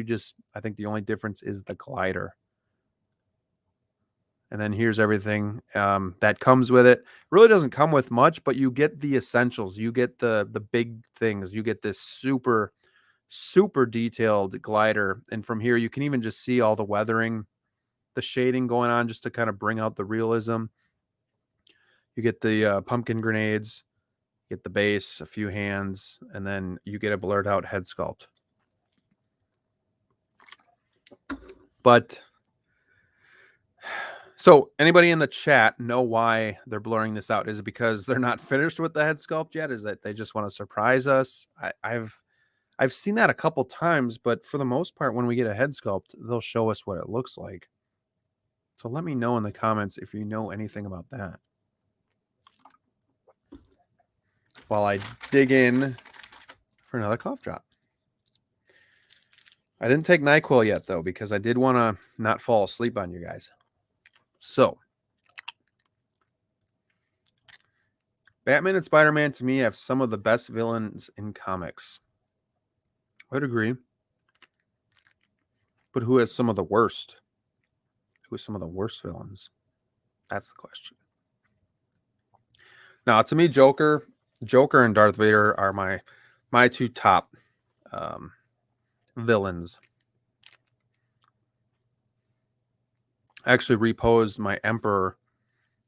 I think the only difference is the glider. And then here's everything that comes with it. Really doesn't come with much, but you get the essentials. You get the big things. You get this super, super detailed glider. And from here, you can even just see all the weathering, the shading going on just to kind of bring out the realism. You get the pumpkin grenades, you get the base, a few hands, and then you get a blurred out head sculpt. But so anybody in the chat know why they're blurring this out? Is it because they're not finished with the head sculpt yet? Is that they just want to surprise us? I've seen that a couple times, but for the most part, when we get a head sculpt, they'll show us what it looks like. So let me know in the comments if you know anything about that. While I dig in for another cough drop. I didn't take NyQuil yet, though, because I did want to not fall asleep on you guys. So, Batman and Spider-Man, to me, have some of the best villains in comics. I would agree. But who has some of the worst? Who are some of the worst villains? That's the question. Now, to me, Joker and Darth Vader are my two top villains. I actually reposed my Emperor.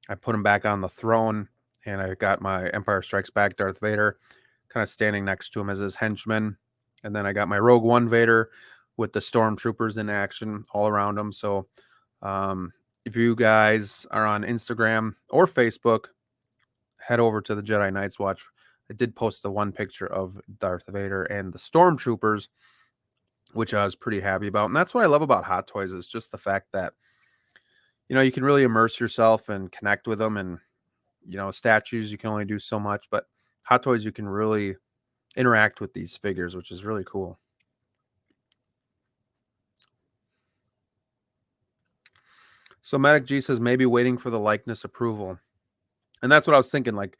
I put him back on the throne, and I got my Empire Strikes Back Darth Vader kind of standing next to him as his henchman. And then I got my Rogue One Vader with the stormtroopers in action all around him. So if you guys are on Instagram or Facebook, head over to the Jedi Knights Watch. I did post the one picture of Darth Vader and the stormtroopers, which I was pretty happy about. And that's what I love about Hot Toys, is just the fact that, you know, you can really immerse yourself and connect with them. And, you know, statues, you can only do so much, but Hot Toys, you can really interact with these figures, which is really cool. So Medic G says maybe waiting for the likeness approval. And that's what I was thinking. Like,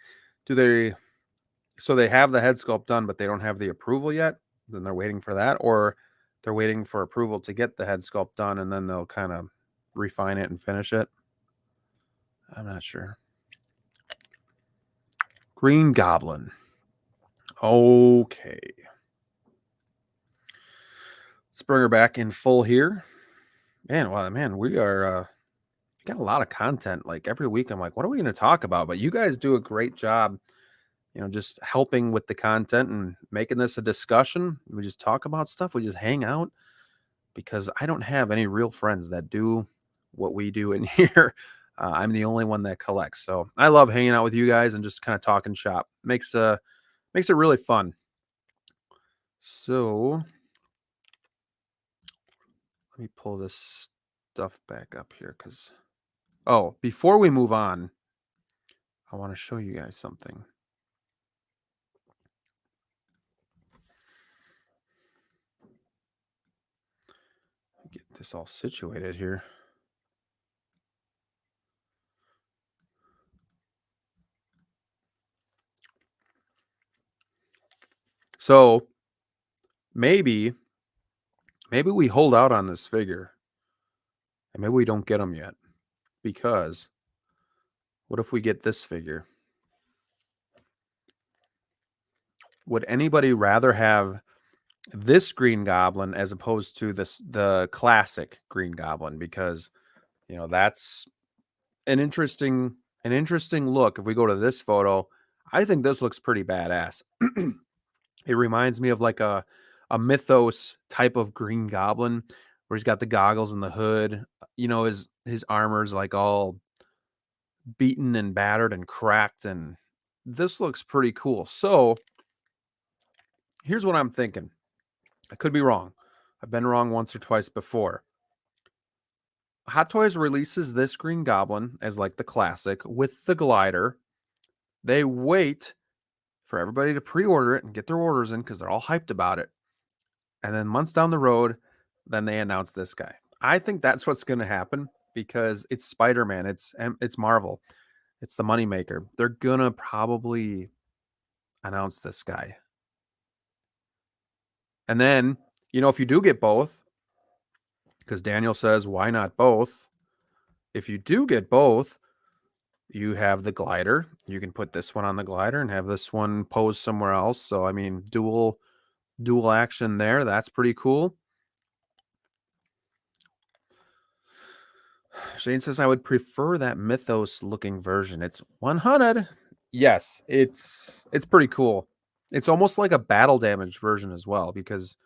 so they have the head sculpt done, but they don't have the approval yet? Then they're waiting for that, or they're waiting for approval to get the head sculpt done, and then they'll kind of refine it and finish it. I'm not sure. Green Goblin. Okay. Let's bring her back in full here. Man, we are got a lot of content. Like every week I'm like, what are we going to talk about? But you guys do a great job, you know, just helping with the content and making this a discussion. We just talk about stuff. We just hang out, because I don't have any real friends that do what we do in here. I'm the only one that collects. So I love hanging out with you guys and just kind of talking shop. Makes it really fun. So let me pull this stuff back up here, because before we move on, I want to show you guys something. Get this all situated here. So maybe we hold out on this figure, and maybe we don't get them yet, because what if we get this figure? Would anybody rather have this Green Goblin as opposed to the classic Green Goblin? Because, you know, that's an interesting look. If we go to this photo, I think this looks pretty badass. It reminds me of like a mythos type of Green Goblin, where he's got the goggles and the hood. You know, his armor's like all beaten and battered and cracked, and this looks pretty cool. So here's what I'm thinking. I could be wrong. I've been wrong once or twice before. Hot Toys releases this Green Goblin as like the classic with the glider. They wait for everybody to pre-order it and get their orders in, because they're all hyped about it. And then months down the road, then they announce this guy. I think that's what's going to happen, because it's Spider-Man. It's Marvel. It's the moneymaker. They're going to probably announce this guy. And then, you know, if you do get both, because Daniel says, why not both? If you do get both, you have the glider. You can put this one on the glider and have this one pose somewhere else. So, I mean, dual action there. That's pretty cool. Shane says, I would prefer that mythos looking version. It's 100. Yes, it's pretty cool. It's almost like a battle damage version as well, because,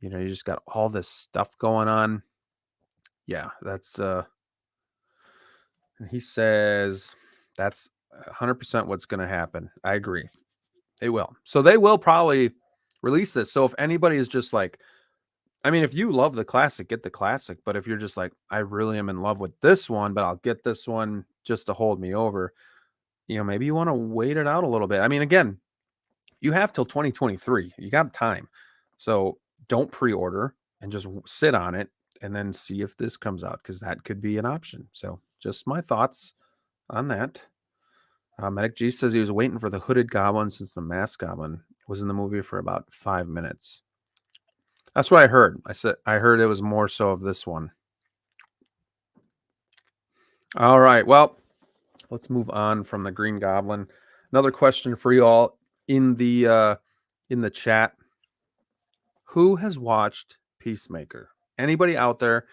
you know, you just got all this stuff going on. Yeah, that's and he says that's 100% what's going to happen. I agree. They will. So they will probably release this. So if anybody is just like, I mean, if you love the classic, get the classic. But if you're just like, I really am in love with this one, but I'll get this one just to hold me over, you know, maybe you want to wait it out a little bit. I mean, again, you have till 2023. You got time. So don't pre-order and just sit on it and then see if this comes out, because that could be an option. So just my thoughts on that. Medic G says he was waiting for the hooded goblin since the masked goblin was in the movie for about 5 minutes. That's what I heard. I heard it was more so of this one. All right. Well, let's move on from the Green Goblin. Another question for you all in the chat. Who has watched Peacemaker? Anybody out there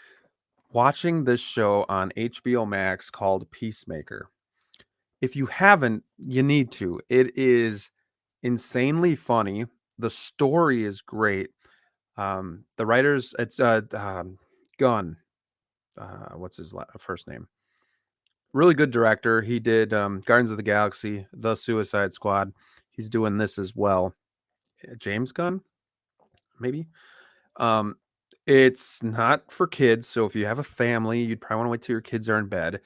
watching this show on HBO Max called Peacemaker? If you haven't, you need to. It is insanely funny. The story is great. The writers, it's Gunn. What's his first name? Really good director. He did Guardians of the Galaxy, The Suicide Squad. He's doing this as well. James Gunn, maybe. Um, it's not for kids, so if you have a family, you'd probably want to wait till your kids are in bed.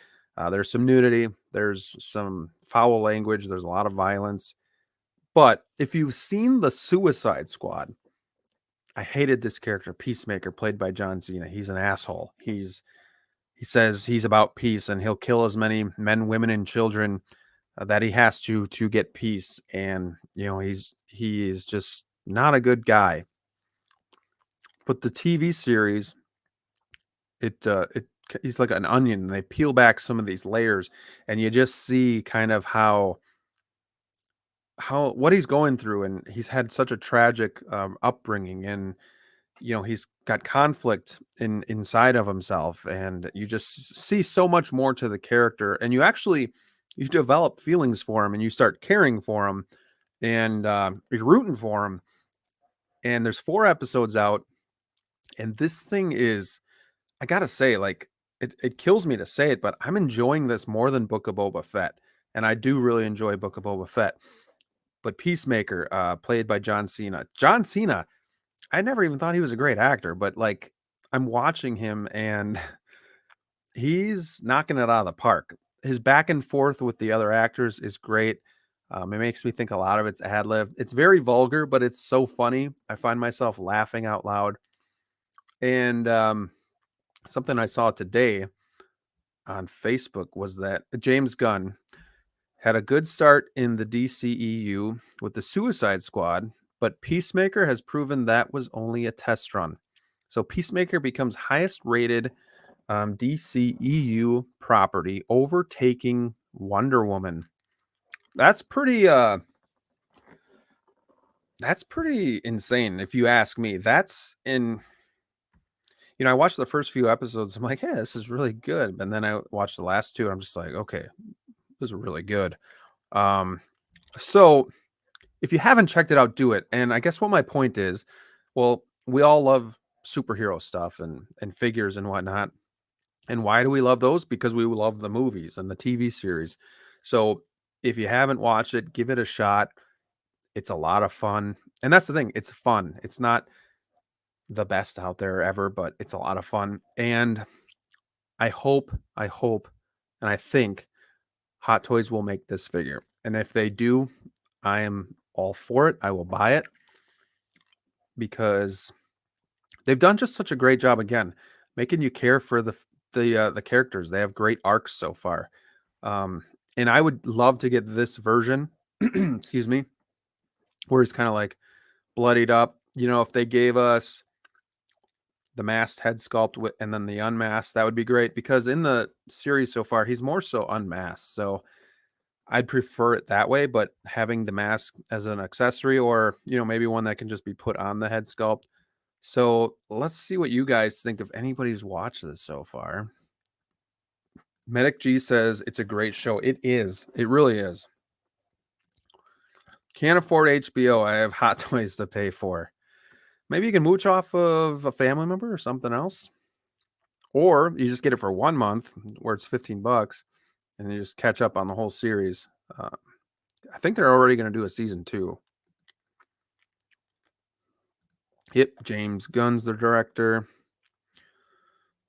There's some nudity, there's some foul language, there's a lot of violence. But if you've seen The Suicide Squad, I hated this character, Peacemaker, played by John Cena. He's an asshole. He says he's about peace, and he'll kill as many men, women, and children that he has to get peace. And he is just not a good guy. But the TV series, it he's like an onion. And they peel back some of these layers, and you just see kind of how what he's going through, and he's had such a tragic upbringing, and he's got conflict inside of himself, and you just see so much more to the character, and you develop feelings for him, and you start caring for him, and you're rooting for him. And there's 4 episodes out, and this thing is, I gotta say, like, it kills me to say it, but I'm enjoying this more than Book of Boba Fett, and I do really enjoy Book of Boba Fett. But Peacemaker, played by John Cena. John Cena, I never even thought he was a great actor, but, like, I'm watching him, and he's knocking it out of the park. His back and forth with the other actors is great. It makes me think a lot of it's ad lib. It's very vulgar, but it's so funny. I find myself laughing out loud. And something I saw today on Facebook was that James Gunn had a good start in the DCEU with the Suicide Squad, but Peacemaker has proven that was only a test run. So Peacemaker becomes highest rated DCEU property, overtaking Wonder Woman. That's pretty insane if you ask me. That's in I watched the first few episodes. I'm like, hey, this is really good. And then I watched the last 2 and I'm just like, okay, this is really good. So if you haven't checked it out, do it. And I guess what my point is, well, we all love superhero stuff and figures and whatnot. And why do we love those? Because we love the movies and the TV series. So if you haven't watched it, give it a shot. It's a lot of fun. And that's the thing, it's fun. It's not the best out there ever, but it's a lot of fun. And I hope, and I think Hot Toys will make this figure. And if they do, I am all for it. I will buy it because they've done just such a great job again, making you care for the characters. They have great arcs so far. And I would love to get this version, excuse me, where he's kind of like bloodied up. If they gave us the masked head sculpt and then the unmasked, that would be great, because in the series so far, he's more so unmasked. So I'd prefer it that way, but having the mask as an accessory, or, maybe one that can just be put on the head sculpt. So let's see what you guys think, if anybody's watched this so far. Medic G says it's a great show. It is. It really is. Can't afford HBO. I have Hot Toys to pay for. Maybe you can mooch off of a family member or something else. Or you just get it for 1 month where it's $15 and you just catch up on the whole series. I think they're already going to do a season 2. Yep, James Gunn's the director.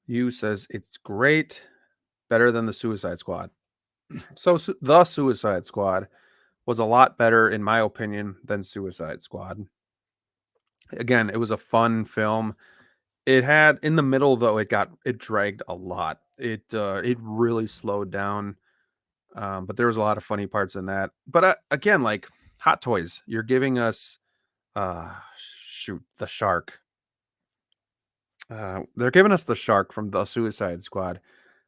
You says it's great, better than the Suicide Squad. So the Suicide Squad was a lot better, in my opinion, than Suicide Squad. Again, it was a fun film. It had, in the middle though, it dragged a lot. It really slowed down. But there was a lot of funny parts in that. But again, like Hot Toys, you're giving us the shark. They're giving us the shark from the Suicide Squad,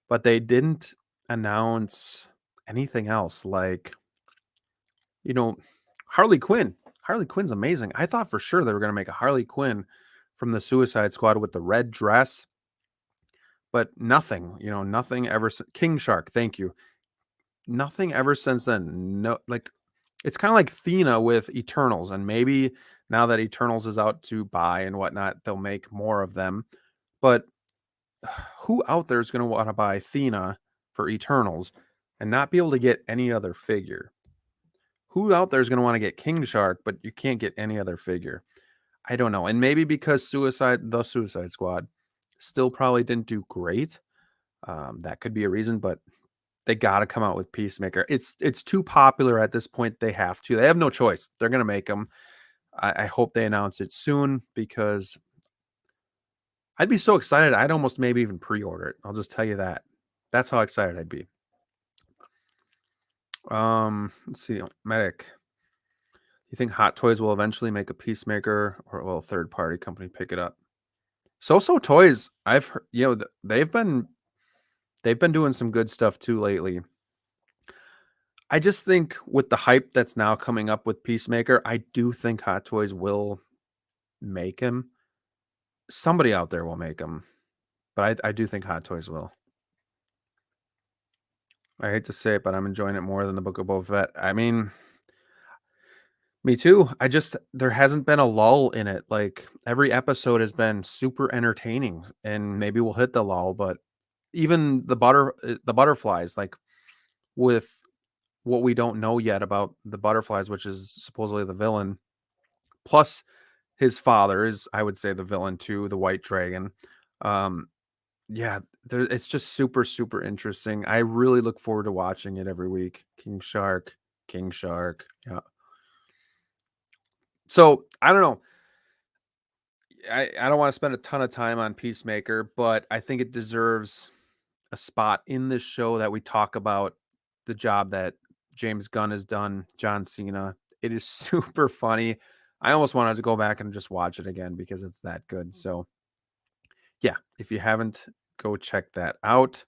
but they didn't announce anything else, like, you know, Harley Quinn. Harley Quinn's amazing. I thought for sure they were going to make a Harley Quinn from the Suicide Squad with the red dress, but nothing, nothing ever. King Shark, thank you. Nothing ever since then. No, like, it's kind of like Thena with Eternals, and maybe now that Eternals is out to buy and whatnot, they'll make more of them. But who out there is going to want to buy Thena for Eternals and not be able to get any other figure? Who out there is going to want to get King Shark, but you can't get any other figure? I don't know. And maybe because the Suicide Squad still probably didn't do great. That could be a reason, but they got to come out with Peacemaker. It's too popular at this point. They have to. They have no choice. They're going to make them. I hope they announce it soon because I'd be so excited. I'd almost maybe even pre-order it. I'll just tell you that. That's how excited I'd be. Let's see. Medic. You think Hot Toys will eventually make a Peacemaker, or will a third-party company pick it up? So Toys, I've heard, they've been doing some good stuff too lately. I just think with the hype that's now coming up with Peacemaker, I do think Hot Toys will make him. Somebody out there will make him, but I do think Hot Toys will. I hate to say it, but I'm enjoying it more than the Book of Boba Fett. I mean, me too. There hasn't been a lull in it. Like, every episode has been super entertaining, and maybe we'll hit the lull, but even the butterflies, like, with what we don't know yet about the butterflies, which is supposedly the villain, plus his father is, I would say, the villain too, the White Dragon. Yeah, it's just super, super interesting. I really look forward to watching it every week. King Shark. Yeah. So I don't know. I don't want to spend a ton of time on Peacemaker, but I think it deserves a spot in this show that we talk about the job that James Gunn has done, John Cena. It is super funny. I almost wanted to go back and just watch it again because it's that good. So yeah, if you haven't, go check that out.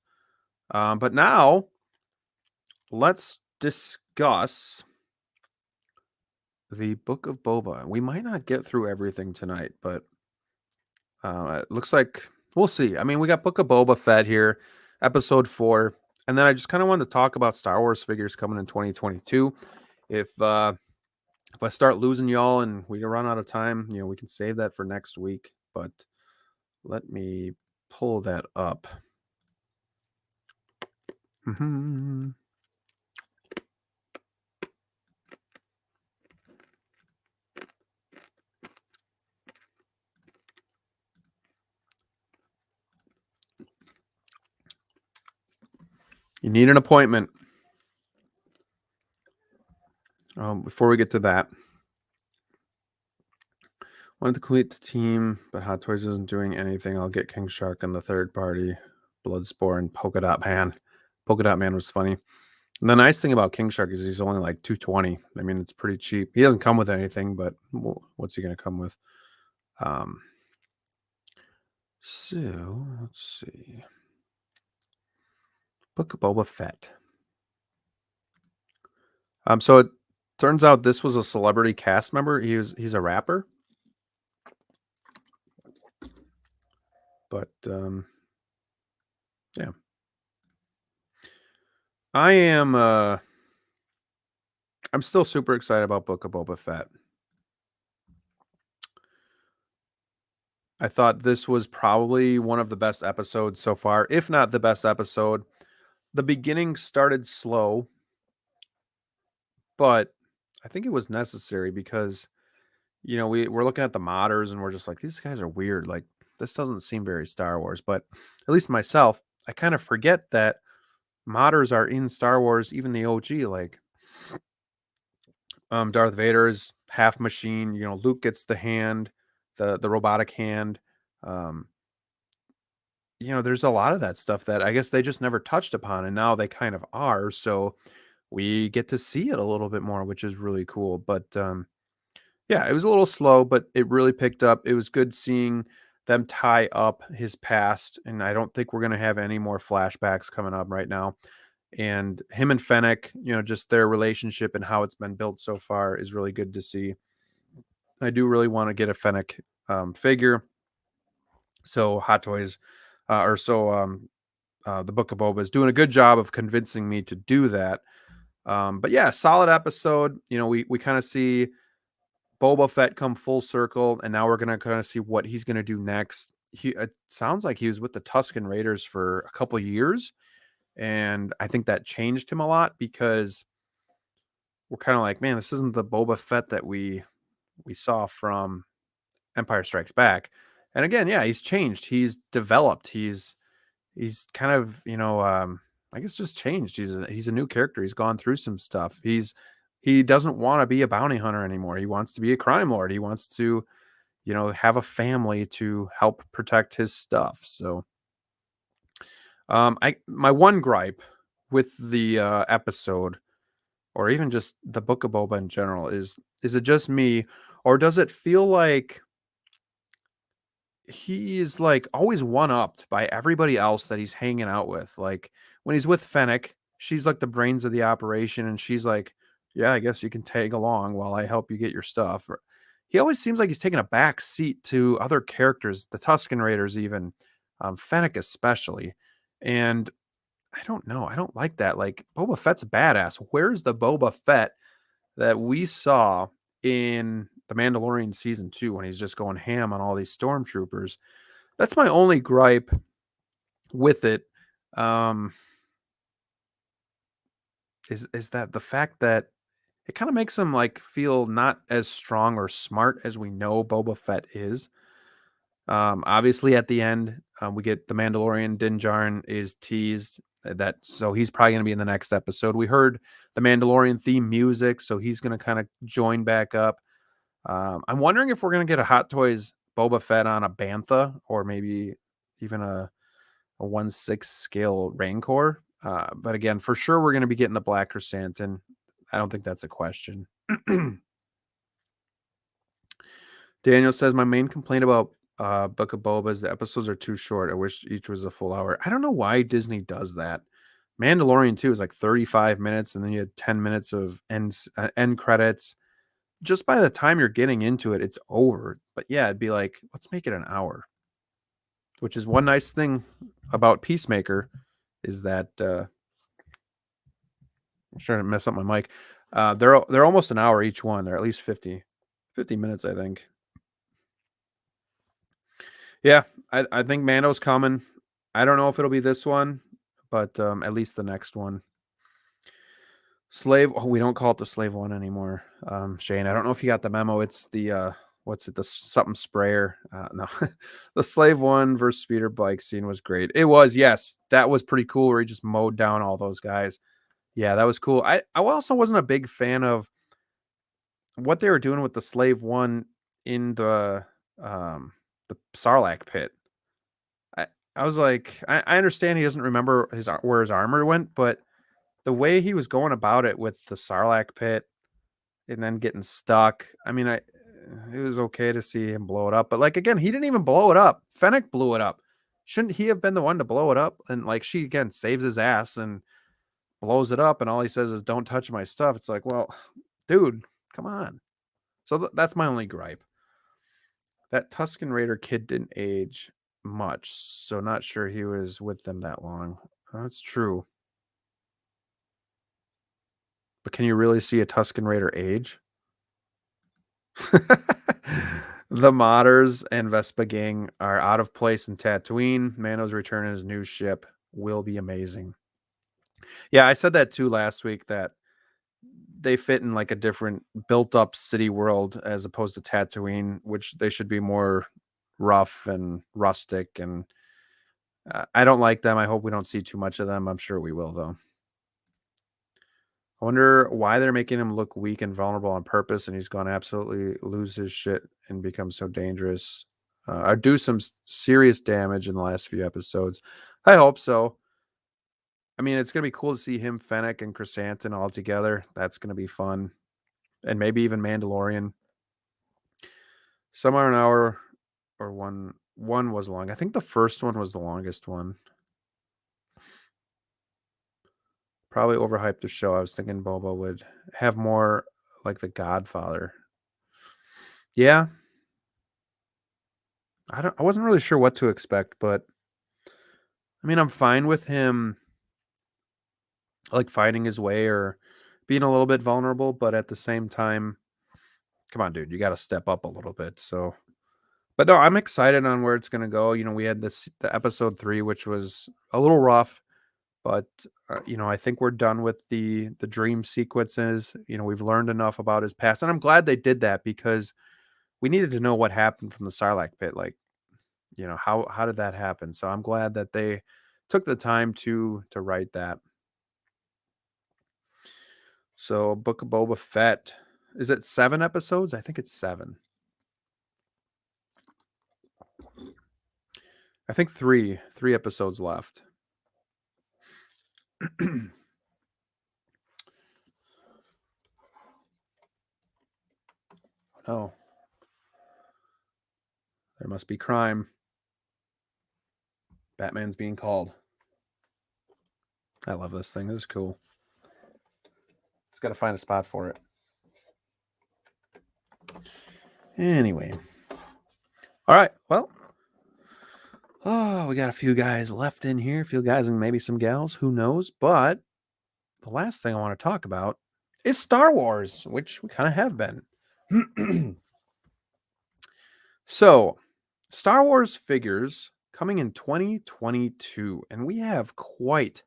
But now let's discuss the Book of Boba. We might not get through everything tonight, but it looks like we'll see. I mean, we got Book of Boba Fett here, episode 4. And then I just kind of wanted to talk about Star Wars figures coming in 2022. If I start losing y'all and we run out of time, we can save that for next week. But let me pull that up. You need an appointment. Before we get to that, wanted to complete the team, but Hot Toys isn't doing anything. I'll get King Shark on the third party, Bloodspore, and Polka Dot Man. Polka Dot Man was funny. And the nice thing about King Shark is he's only like $220. I mean, it's pretty cheap. He doesn't come with anything, but what's he going to come with? So let's see. Book of Boba Fett. So it turns out this was a celebrity cast member. He's a rapper. But yeah. I'm still super excited about Book of Boba Fett. I thought this was probably one of the best episodes so far, if not the best episode. The beginning started slow, but I think it was necessary because, we're looking at the modders and we're just like, these guys are weird. Like, this doesn't seem very Star Wars. But at least myself, I kind of forget that modders are in Star Wars, even the OG. Like, Darth Vader is half machine. Luke gets the hand, the robotic hand. There's a lot of that stuff that I guess they just never touched upon, and now they kind of are. So we get to see it a little bit more, which is really cool. But yeah, it was a little slow, but it really picked up. It was good seeing them tie up his past, and I don't think we're going to have any more flashbacks coming up right now. And him and Fennec, just their relationship and how it's been built so far is really good to see. I do really want to get a Fennec figure. So Hot Toys, the Book of Boba is doing a good job of convincing me to do that. But yeah, solid episode. We kind of see Boba Fett come full circle, and now we're gonna kind of see what he's gonna do next. It sounds like he was with the Tusken Raiders for a couple years, and I think that changed him a lot because we're kind of like, man, this isn't the Boba Fett that we saw from Empire Strikes Back. And again, yeah, he's changed. He's developed. He's kind of, I guess just changed. He's a new character. He's gone through some stuff. He doesn't want to be a bounty hunter anymore. He wants to be a crime lord. He wants to, have a family to help protect his stuff. So my one gripe with the episode, or even just the Book of Boba in general, is it just me, or does it feel like he is like always one upped by everybody else that he's hanging out with? Like when he's with Fennec, she's like the brains of the operation, and she's like, "Yeah, I guess you can tag along while I help you get your stuff." He always seems like he's taking a back seat to other characters, the Tusken Raiders, even Fennec especially, and I don't know. I don't like that. Like Boba Fett's badass. Where's the Boba Fett that we saw in The Mandalorian season 2 when he's just going ham on all these stormtroopers? That's my only gripe with it. Um, is that the fact that it kind of makes him like feel not as strong or smart as we know Boba Fett is. Obviously, at the end, we get the Mandalorian Din Djarin is teased so he's probably going to be in the next episode. We heard the Mandalorian theme music, so he's going to kind of join back up. I'm wondering if we're going to get a Hot Toys Boba Fett on a Bantha or maybe even a 1/6 scale Rancor. But again, for sure, we're going to be getting the Black Chrysanthemum. I don't think that's a question. Daniel says, my main complaint about Book of Boba is the episodes are too short. I wish each was a full hour. I don't know why Disney does that. Mandalorian 2 is like 35 minutes, and then you had 10 minutes of end credits. Just by the time you're getting into it, it's over. But yeah, it'd be like, let's make it an hour. Which is one nice thing about Peacemaker is that I'm trying to mess up my mic. They're almost an hour each one. They're at least 50 minutes, I think. Yeah, I think Mando's coming. I don't know if it'll be this one, but at least the next one. Slave. Oh, we don't call it the Slave One anymore. Shane, I don't know if you got the memo. It's the what's it? The something sprayer. No, the Slave One versus speeder bike scene was great. It was, yes, that was pretty cool. Where he just mowed down all those guys. Yeah, that was cool. I also wasn't a big fan of what they were doing with the Slave One in the Sarlacc pit. I was like, I understand he doesn't remember where his armor went, but the way he was going about it with the Sarlacc pit and then getting stuck, I mean, it was okay to see him blow it up, but like again, he didn't even blow it up. Fennec blew it up. Shouldn't he have been the one to blow it up? And like she again saves his ass and blows it up, and all he says is, "Don't touch my stuff." It's like, well, dude, come on. So that's my only gripe. That Tusken Raider kid didn't age much, so not sure he was with them that long. That's true. But can you really see a Tusken Raider age? The modders and Vespa gang are out of place in Tatooine. Mando's return in his new ship will be amazing. Yeah, I said that too last week, that they fit in like a different built up city world as opposed to Tatooine, which they should be more rough and rustic. And I don't like them. I hope we don't see too much of them. I'm sure we will, though. I wonder why they're making him look weak and vulnerable on purpose, and he's going to absolutely lose his shit and become so dangerous. Or do some serious damage in the last few episodes. I hope so. I mean, it's going to be cool to see him, Fennec, and Chrysanthemum all together. That's going to be fun. And maybe even Mandalorian. Somewhere an hour or one was long. I think the first one was the longest one. Probably overhyped the show. I was thinking Boba would have more like the Godfather. Yeah. I wasn't really sure what to expect, but I mean, I'm fine with him like fighting his way or being a little bit vulnerable, but at the same time, come on, dude, you got to step up a little bit. So, but no, I'm excited on where it's going to go. We had the episode 3, which was a little rough, but I think we're done with the dream sequences. We've learned enough about his past, and I'm glad they did that because we needed to know what happened from the Sarlacc pit. Like, how did that happen? So I'm glad that they took the time to write that. So Book of Boba Fett, is it 7 episodes? I think it's 7. I think three episodes left. Oh, there must be crime. Batman's being called. I love this thing. This is cool. Just got to find a spot for it. Anyway. All right. Well, we got a few guys left in here. A few guys and maybe some gals. Who knows? But the last thing I want to talk about is Star Wars, which we kind of have been. So, Star Wars figures coming in 2022, and we have quite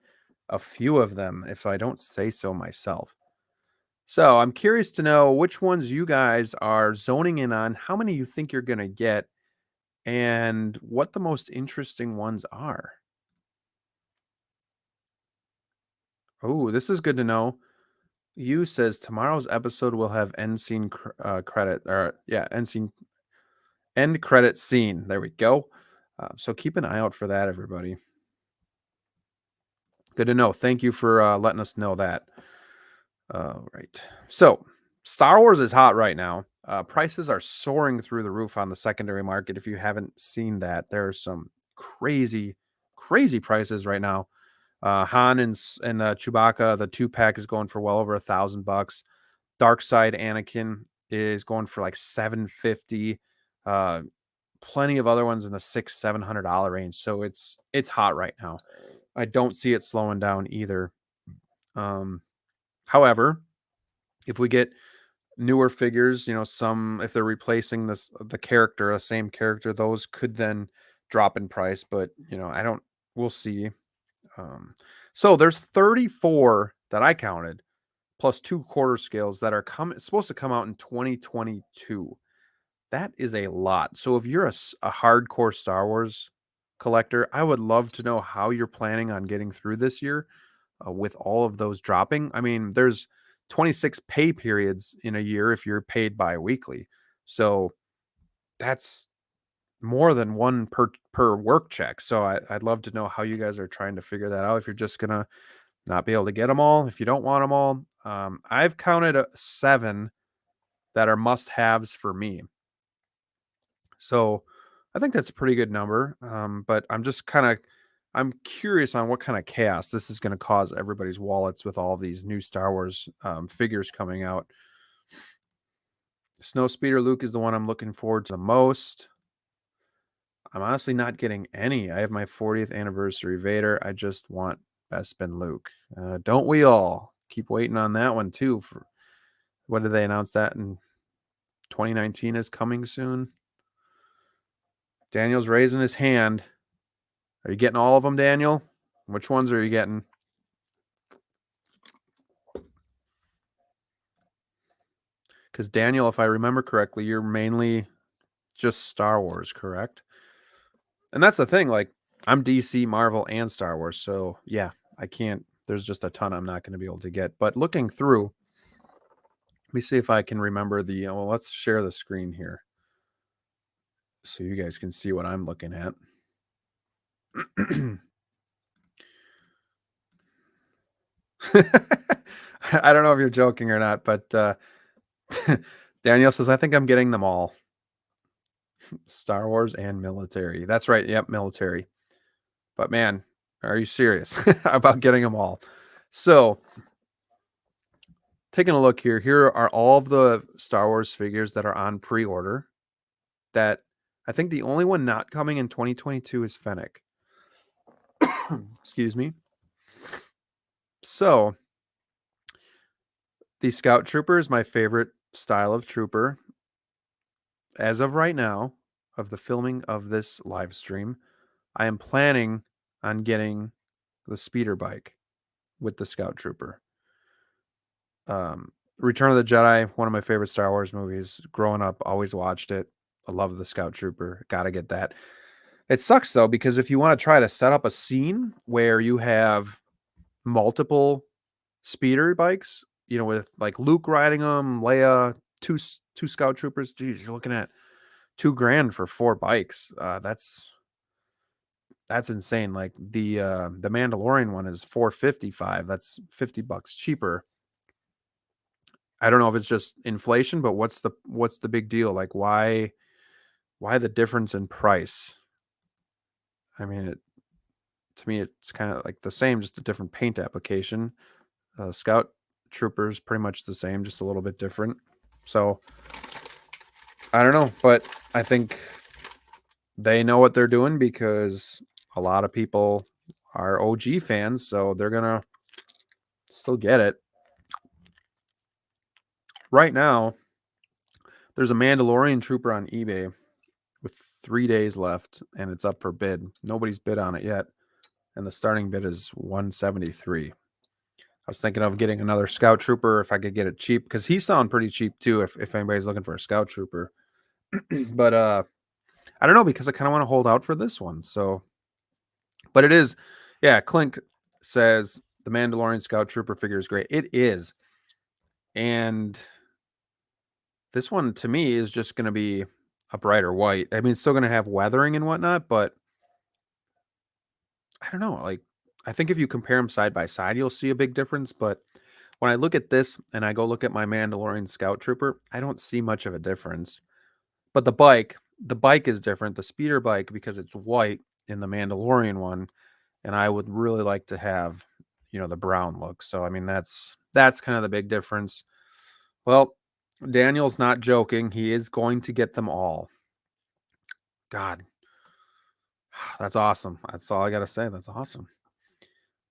a few of them, if I don't say so myself. So, I'm curious to know which ones you guys are zoning in on, how many you think you're going to get, and what the most interesting ones are. Oh, this is good to know. You says tomorrow's episode will have end scene credit, or end credit scene. There we go. So keep an eye out for that, everybody. Good to know. Thank you for letting us know that. Right. So Star Wars is hot right now. Prices are soaring through the roof on the secondary market. If you haven't seen that, there are some crazy, crazy prices right now. Han and Chewbacca, the 2-pack is going for well over $1,000. Dark Side Anakin is going for like $750. Plenty of other ones in the $600-$700 range. So it's hot right now. I don't see it slowing down either. However, if we get newer figures, some if they're replacing the character, a same character, those could then drop in price. But we'll see. So there's 34 that I counted, plus 2 quarter scales that are supposed to come out in 2022. That is a lot. So if you're a hardcore Star Wars collector, I would love to know how you're planning on getting through this year with all of those dropping. I mean, there's 26 pay periods in a year if you're paid bi-weekly. So that's more than one per work check. So I'd love to know how you guys are trying to figure that out. If you're just going to not be able to get them all, if you don't want them all. I've counted 7 that are must-haves for me. So I think that's a pretty good number. But I'm curious on what kind of chaos this is going to cause everybody's wallets with all these new Star Wars figures coming out. Snowspeeder Luke is the one I'm looking forward to the most. I'm honestly not getting any. I have my 40th anniversary Vader. I just want Bespin Luke. Don't we all? Keep waiting on that one too. What did they announce that in 2019 is coming soon? Daniel's raising his hand. Are you getting all of them, Daniel? Which ones are you getting? Because Daniel, if I remember correctly, you're mainly just Star Wars, correct? And that's the thing. Like, I'm DC, Marvel, and Star Wars. So, yeah, I can't. There's just a ton I'm not going to be able to get. But looking through, let me see if I can remember let's share the screen here so you guys can see what I'm looking at. I don't know if you're joking or not, but Daniel says, I think I'm getting them all. Star Wars and military. That's right. Yep, military. But man, are you serious about getting them all? So, taking a look here, here are all of the Star Wars figures that are on pre-order. That I think the only one not coming in 2022 is Fennec. Excuse me. So, the Scout Trooper is my favorite style of trooper. As of right now, of the filming of this live stream, I am planning on getting the speeder bike with the Scout Trooper. Return of the Jedi, one of my favorite Star Wars movies. Growing up, always watched it. I love the Scout Trooper. Gotta get that. It sucks though, because if you want to try to set up a scene where you have multiple speeder bikes, with like Luke riding them, Leia, two Scout Troopers, geez, you're looking at $2,000 for 4 bikes. That's insane. Like the Mandalorian one is 455. That's $50 cheaper. I don't know if it's just inflation, but what's the big deal? Like why the difference in price? I mean, to me it's kind of like the same, just a different paint application. Scout Troopers pretty much the same, just a little bit different. So I don't know, but I think they know what they're doing because a lot of people are OG fans, so they're gonna still get it. Right now, there's a Mandalorian trooper on eBay with 3 days left, and it's up for bid. Nobody's bid on it yet, and the starting bid is 173. I was thinking of getting another Scout Trooper if I could get it cheap, because he's selling pretty cheap too. If anybody's looking for a Scout Trooper, but I don't know, because I kind of want to hold out for this one. So, but it is, yeah. Clink says the Mandalorian Scout Trooper figure is great. It is, and this one to me is just going to be a brighter white. I mean, it's still going to have weathering and whatnot, but I don't know. Like, I think if you compare them side by side, you'll see a big difference. But when I look at this and I go look at my Mandalorian Scout Trooper, I don't see much of a difference. But the bike is different. The speeder bike, because it's white in the Mandalorian one, and I would really like to have, the brown look. So I mean, that's kind of the big difference. Well, Daniel's not joking. He is going to get them all. God, that's awesome. That's all I got to say. That's awesome.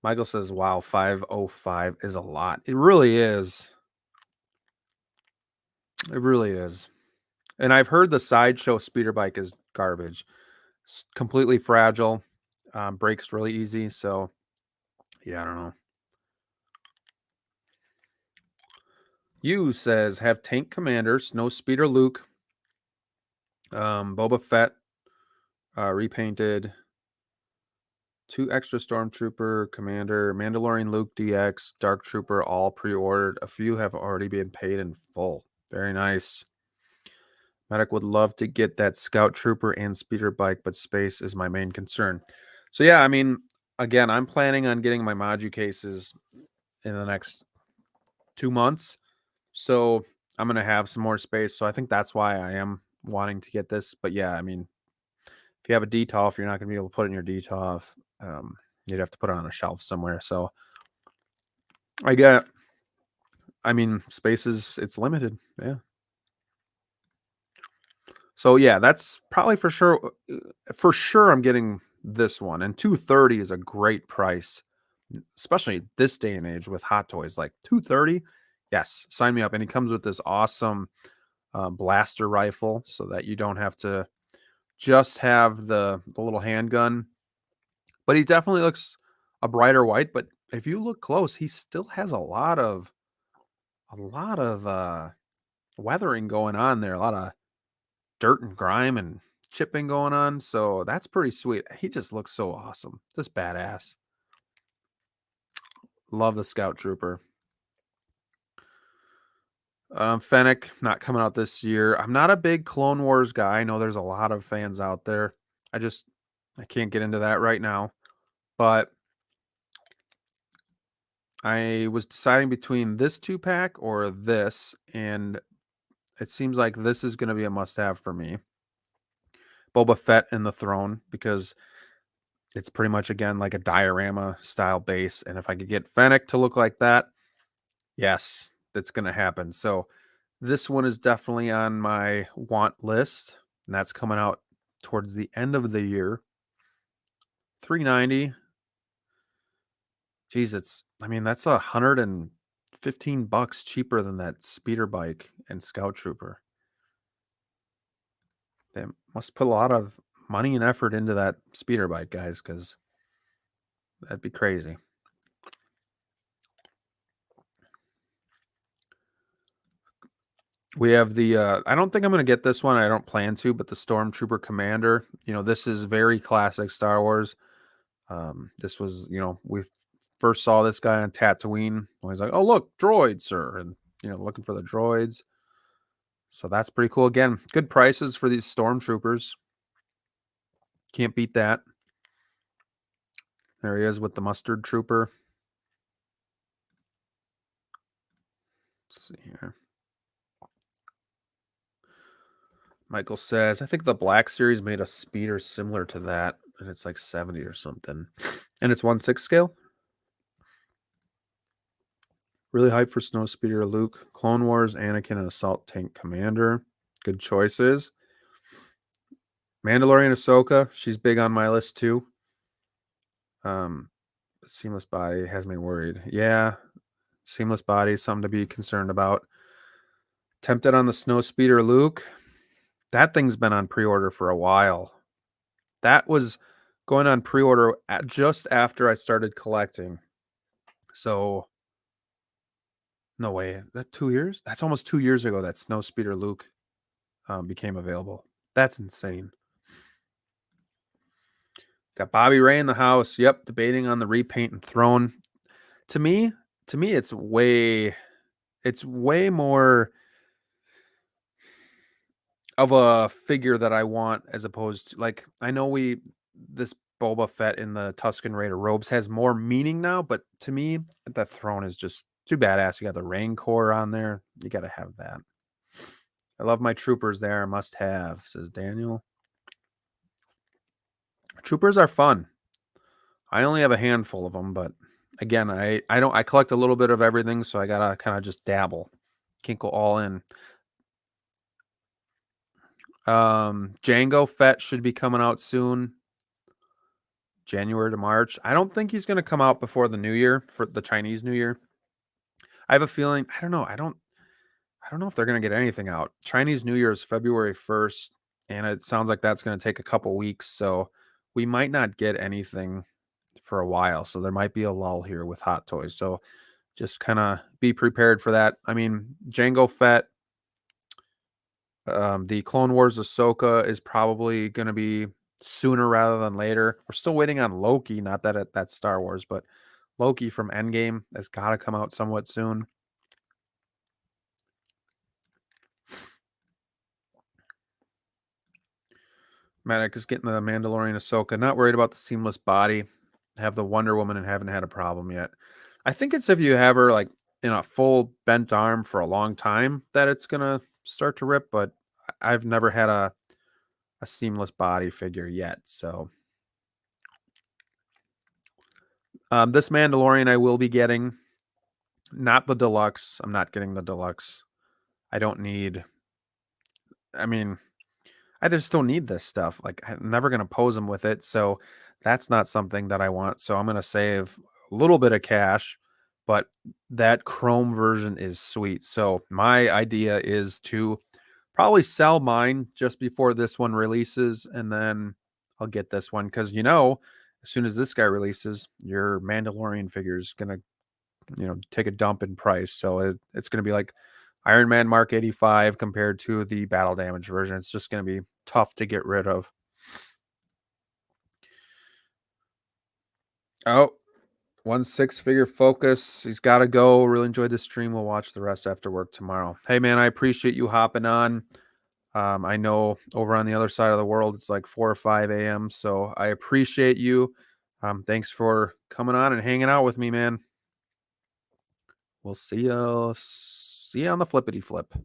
Michael says, wow, 505 is a lot. It really is. It really is. And I've heard the sideshow speeder bike is garbage. It's completely fragile. Breaks really easy. So, yeah, I don't know. You says, have Tank Commander, Snow Speeder Luke, Boba Fett, repainted, 2 extra Stormtrooper, Commander, Mandalorian Luke DX, Dark Trooper, all pre-ordered. A few have already been paid in full. Very nice. Medic would love to get that Scout Trooper and Speeder bike, but space is my main concern. So yeah, I mean, again, I'm planning on getting my Maju cases in the next 2 months. So I'm going to have some more space. So I think that's why I am wanting to get this. But yeah, I mean, if you have a DTOF, you're not going to be able to put it in your DTOF. You'd have to put it on a shelf somewhere. So I get it. I mean, space it's limited. Yeah. So yeah, that's probably for sure. For sure, I'm getting this one, and 230 is a great price, especially this day and age with Hot Toys. Like 230, yes, sign me up. And he comes with this awesome blaster rifle, so that you don't have to just have the little handgun. But he definitely looks a brighter white. But if you look close, he still has a lot of weathering going on there. A lot of dirt and grime and chipping going on. So that's pretty sweet. He just looks so awesome. Just badass. Love the Scout Trooper. Fennec not coming out this year. I'm not a big Clone Wars guy. I know there's a lot of fans out there. I can't get into that right now. But I was deciding between this 2-pack or this, and it seems like this is going to be a must-have for me. Boba Fett and the Throne, because It's pretty much, again, like a diorama style base. And if I could get Fennec to look like that, yes, that's going to happen. So this one is definitely on my want list, and that's coming out towards the end of the year. $390. Geez, that's $115 cheaper than that speeder bike and Scout Trooper. They must put a lot of money and effort into that speeder bike, guys, because that'd be crazy. We have the, I don't think I'm going to get this one. I don't plan to, but the Stormtrooper Commander. This is very classic Star Wars. This was, we first saw this guy on Tatooine when he's like, "Oh, look, droids, sir," and looking for the droids. So that's pretty cool. Again, good prices for these Stormtroopers. Can't beat that. There he is with the Mustard Trooper. Let's see here. Michael says, I think the Black Series made a speeder similar to that, and it's like 70 or something. And it's 1/6 scale. Really hyped for Snow Speeder Luke. Clone Wars, Anakin, and Assault Tank Commander. Good choices. Mandalorian Ahsoka. She's big on my list too. Seamless body has me worried. Yeah. Seamless body is something to be concerned about. Tempted on the Snow Speeder Luke. That thing's been on pre-order for a while. That was going on pre-order just after I started collecting. So, no way. That 2 years? That's almost 2 years ago that Snow Speeder Luke became available. That's insane. Got Bobby Ray in the house. Yep, debating on the repaint and throne. To me, it's way more of a figure that I want, as opposed to, like, I know this Boba Fett in the Tusken Raider robes has more meaning now, but to me, the throne is just too badass. You got the Rancor on there. You got to have that. I love my troopers there. Must have, says Daniel. Troopers are fun. I only have a handful of them, but again, I collect a little bit of everything, so I gotta kind of just dabble. Can't go all in. Jango Fett should be coming out soon. January to March. I don't think he's going to come out before the New Year, for the Chinese New Year. I have a feeling, I don't know. I don't know if they're going to get anything out. Chinese New Year is February 1st, and it sounds like that's going to take a couple weeks. So we might not get anything for a while. So there might be a lull here with Hot Toys. So just kind of be prepared for that. I mean, Jango Fett, the Clone Wars Ahsoka is probably going to be sooner rather than later. We're still waiting on Loki. Not that that's Star Wars, but Loki from Endgame has got to come out somewhat soon. Maddox is getting the Mandalorian Ahsoka. Not worried about the seamless body. Have the Wonder Woman and haven't had a problem yet. I think it's if you have her like in a full bent arm for a long time that it's gonna start to rip. But I've never had a seamless body figure yet. So this Mandalorian I will be getting, not the deluxe. I'm not getting the deluxe. I don't need. I mean, I just don't need this stuff. Like, I'm never going to pose them with it. So that's not something that I want. So I'm going to save a little bit of cash, but that chrome version is sweet. So my idea is to probably sell mine just before this one releases, and then I'll get this one. Because, as soon as this guy releases, your Mandalorian figure is going to, take a dump in price. So it's going to be like Iron Man Mark 85 compared to the battle damage version. It's just going to be tough to get rid of. Oh, 1/6 focus. He's got to go. Really enjoyed the stream. We'll watch the rest after work tomorrow. Hey, man, I appreciate you hopping on. I know over on the other side of the world, it's like 4 or 5 a.m. So I appreciate you. Thanks for coming on and hanging out with me, man. We'll see you on the flippity flip. What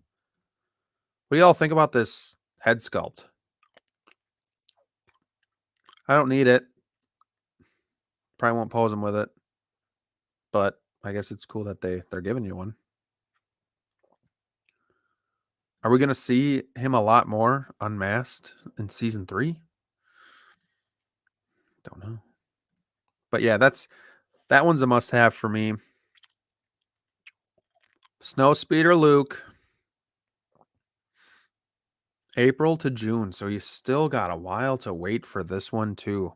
do y'all think about this head sculpt? I don't need it. Probably won't pose him with it. But I guess it's cool that they're giving you one. Are we going to see him a lot more unmasked in season 3? Don't know. But yeah, that one's a must-have for me. Snowspeeder Luke. April to June, so you still got a while to wait for this one too.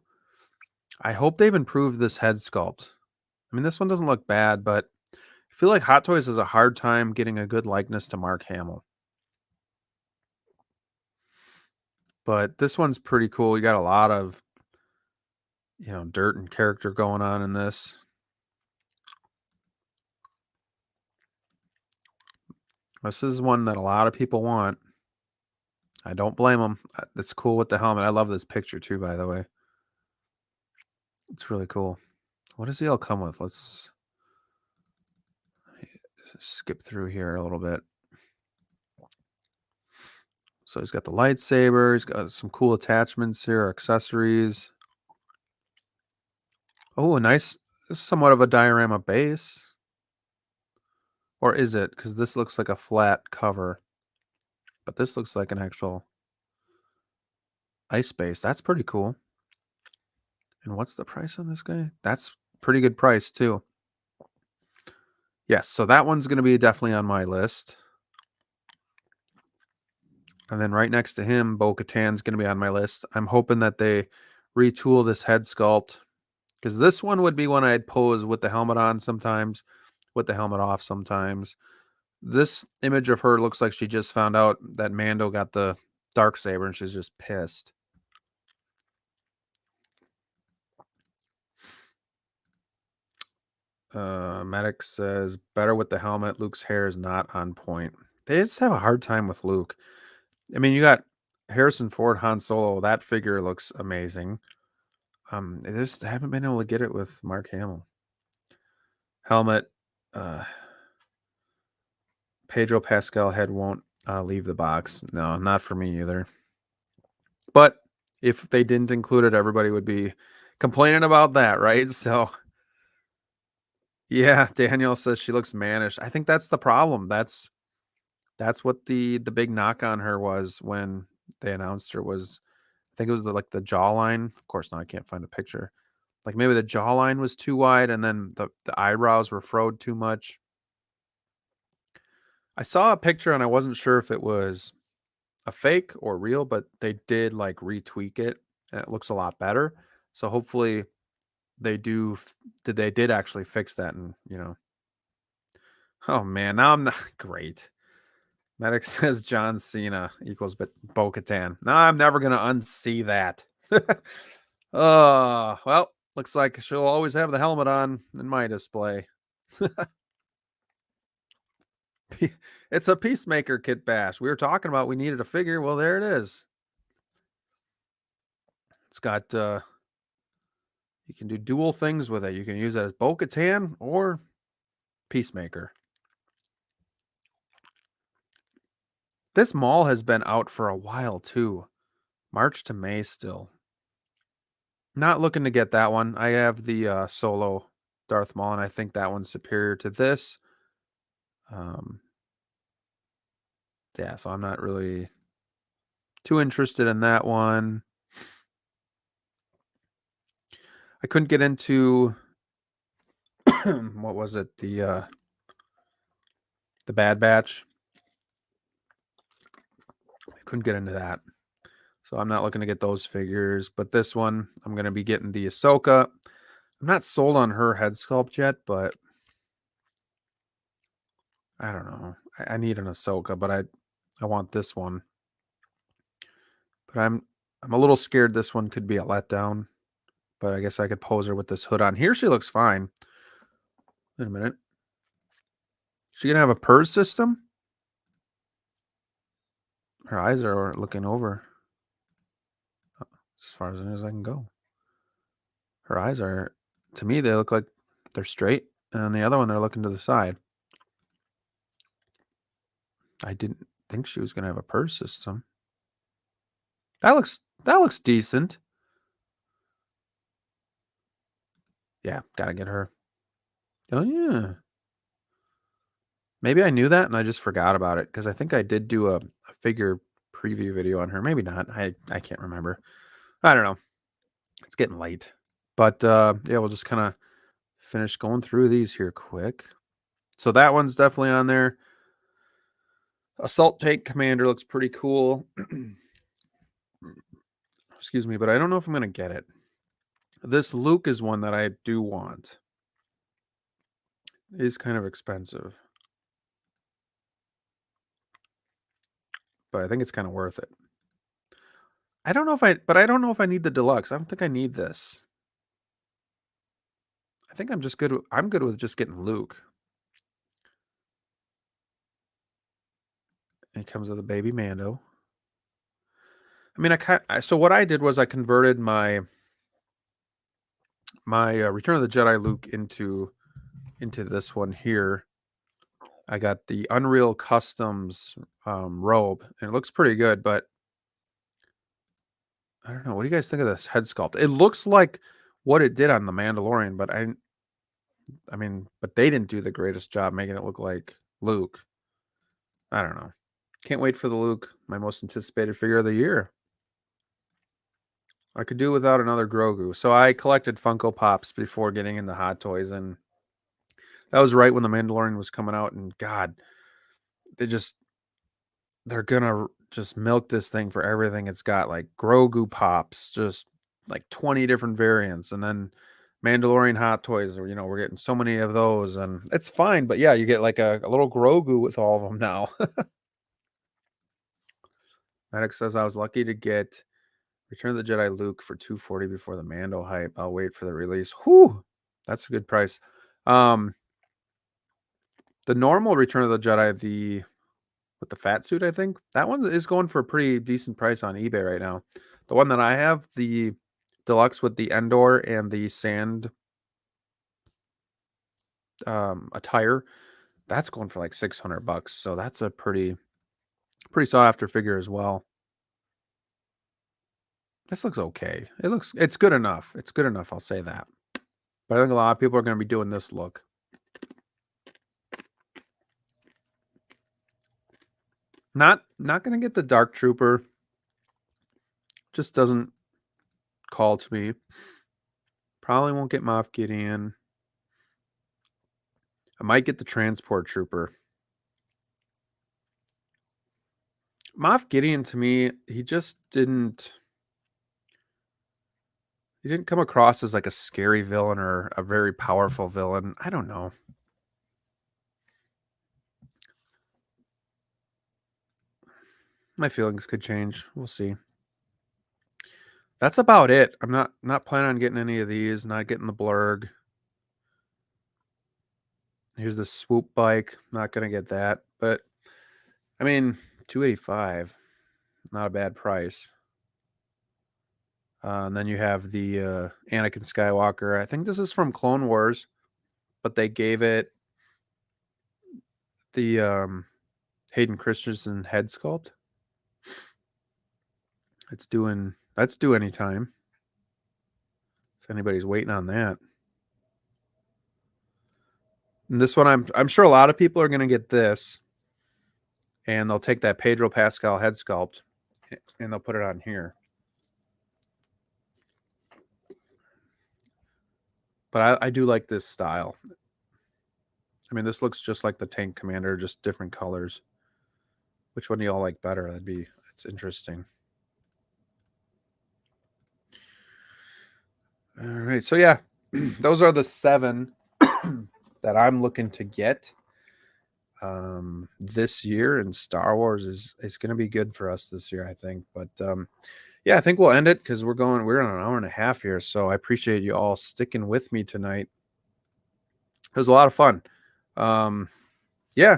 I hope they've improved this head sculpt. I mean, this one doesn't look bad, but I feel like Hot Toys has a hard time getting a good likeness to Mark Hamill. But this one's pretty cool. You got a lot of, dirt and character going on in this. This is one that a lot of people want. I don't blame them. It's cool with the helmet. I love this picture too, by the way. It's really cool. What does he all come with? Let's skip through here a little bit. So he's got the lightsaber. He's got some cool attachments here, accessories. Oh, a nice, somewhat of a diorama base. Or is it? Because this looks like a flat cover. But this looks like an actual ice base. That's pretty cool. And what's the price on this guy? That's pretty good price too. Yes, so that one's going to be definitely on my list. And then right next to him, Bo-Katan's going to be on my list. I'm hoping that they retool this head sculpt. Because this one would be one I'd pose with the helmet on sometimes, with the helmet off sometimes. This image of her looks like she just found out that Mando got the Darksaber and she's just pissed. Medic says, better with the helmet. Luke's hair is not on point. They just have a hard time with Luke. I mean, you got Harrison Ford, Han Solo. That figure looks amazing. They just haven't been able to get it with Mark Hamill. Helmet. Pedro Pascal head won't leave the box. No, not for me either. But if they didn't include it, everybody would be complaining about that, right? So, yeah, Danielle says she looks mannish. I think that's the problem. That's what the big knock on her was when they announced her was, I think it was the jawline. Of course, now I can't find a picture. Like maybe the jawline was too wide and then the eyebrows were furrowed too much. I saw a picture and I wasn't sure if it was a fake or real, but they did retweak it and it looks a lot better. So hopefully they did actually fix that. And oh man, now I'm not great. Medic says John Cena equals Bo-Katan. No, I'm never gonna unsee that. Oh, well, looks like she'll always have the helmet on in my display. It's a Peacemaker kit bash. We were talking about we needed a figure. Well, there it is. It's got you can do dual things with it. You can use it as Bo-Katan or Peacemaker. This mall has been out for a while too. March to May still. Not looking to get that one. I have the Solo Darth Maul, and I think that one's superior to this. Yeah, so I'm not really too interested in that one. I couldn't get into what was it? The Bad Batch. I couldn't get into that. So I'm not looking to get those figures. But this one, I'm going to be getting the Ahsoka. I'm not sold on her head sculpt yet, but I don't know. I need an Ahsoka, but I want this one. But I'm a little scared this one could be a letdown. But I guess I could pose her with this hood on. Here she looks fine. Wait a minute. She gonna have a purse system? Her eyes are looking over. As far as I can go. Her eyes are, to me, they look like they're straight. And on the other one, they're looking to the side. I didn't think she was gonna have a purse system. That looks decent. Yeah, gotta get her. Oh, yeah. Maybe I knew that and I just forgot about it because I think I did do a figure preview video on her. Maybe not. I can't remember. I don't know. It's getting late. But yeah, we'll just kind of finish going through these here quick. So that one's definitely on there. Assault Tank Commander looks pretty cool. Excuse me, but I don't know if I'm going to get it. This Luke is one that I do want. It is kind of expensive. But I think it's kind of worth it. I don't know if I need the deluxe. I don't think I need this. I think I'm just good. I'm good with just getting Luke. And he comes with a baby Mando. I mean, so what I did was I converted my Return of the Jedi Luke into this one here. I got the Unreal Customs robe, and it looks pretty good, but I don't know. What do you guys think of this head sculpt? It looks like what it did on The Mandalorian, but I mean, but they didn't do the greatest job making it look like Luke. I don't know. Can't wait for the Luke, my most anticipated figure of the year. I could do without another Grogu. So I collected Funko Pops before getting into Hot Toys, and that was right when The Mandalorian was coming out, and God, they're gonna just milk this thing for everything it's got, like Grogu Pops, just like 20 different variants, and then Mandalorian Hot Toys, or we're getting so many of those, and it's fine, but yeah, you get like a little Grogu with all of them now. Medic says I was lucky to get Return of the Jedi Luke for $240 before the Mando hype. I'll wait for the release. Whew, that's a good price. The normal Return of the Jedi, with the fat suit, I think that one is going for a pretty decent price on eBay right now. The one that I have, the deluxe with the Endor and the sand attire, that's going for like $600. So that's a pretty sought after figure as well. This looks okay. It's good enough. It's good enough, I'll say that. But I think a lot of people are going to be doing this look. Not going to get the Dark Trooper. Just doesn't call to me. Probably won't get Moff Gideon. I might get the Transport Trooper. Moff Gideon, to me, he just didn't come across as like a scary villain or a very powerful villain. I don't know. My feelings could change. We'll see. That's about it. I'm not planning on getting any of these, not getting the Blurg. Here's the swoop bike. Not going to get that. But, I mean, $285. Not a bad price. And then you have the Anakin Skywalker. I think this is from Clone Wars, but they gave it the Hayden Christensen head sculpt. That's due anytime. If anybody's waiting on that. And this one, I'm sure a lot of people are going to get this, and they'll take that Pedro Pascal head sculpt, and they'll put it on here. But I do like this style. I mean, this looks just like the Tank Commander, just different colors. Which one do y'all like better? It's interesting. All right, so yeah, those are the 7 that I'm looking to get this year, and Star Wars is going to be good for us this year, I think. But yeah, I think we'll end it because we're on an hour and a half here. So I appreciate you all sticking with me tonight. It was a lot of fun. Yeah.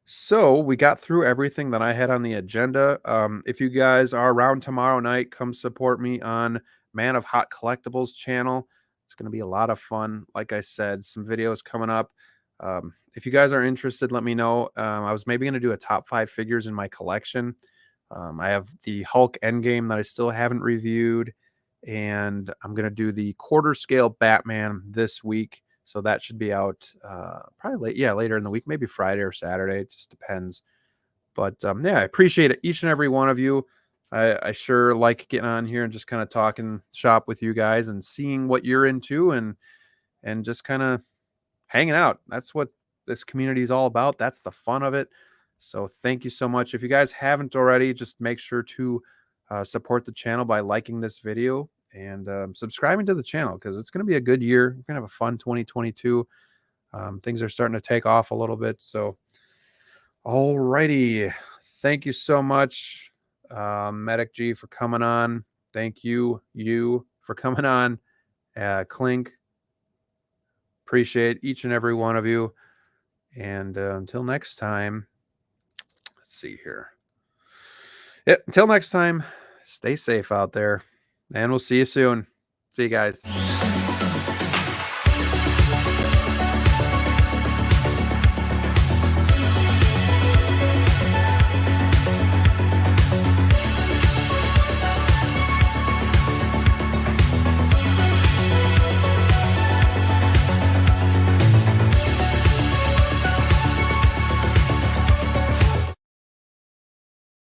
So we got through everything that I had on the agenda. If you guys are around tomorrow night, come support me on Man of Hot Collectibles channel. It's going to be a lot of fun. Like I said, some videos coming up. If you guys are interested, let me know. I was maybe going to do a top 5 figures in my collection. I have the Hulk Endgame that I still haven't reviewed, and I'm going to do the quarter scale Batman this week. So that should be out probably later in the week, maybe Friday or Saturday. It just depends. But yeah, I appreciate it, each and every one of you. I sure like getting on here and just kind of talking shop with you guys and seeing what you're into and just kind of hanging out. That's what this community is all about. That's the fun of it. So thank you so much. If you guys haven't already, just make sure to support the channel by liking this video and subscribing to the channel, because it's going to be a good year. We're going to have a fun 2022. Things are starting to take off a little bit. So, all righty. Thank you so much, Medic G, for coming on. Thank you for coming on. Clink. Appreciate each and every one of you. And until next time, let's see here. Yeah, until next time, stay safe out there, and we'll see you soon. See you guys.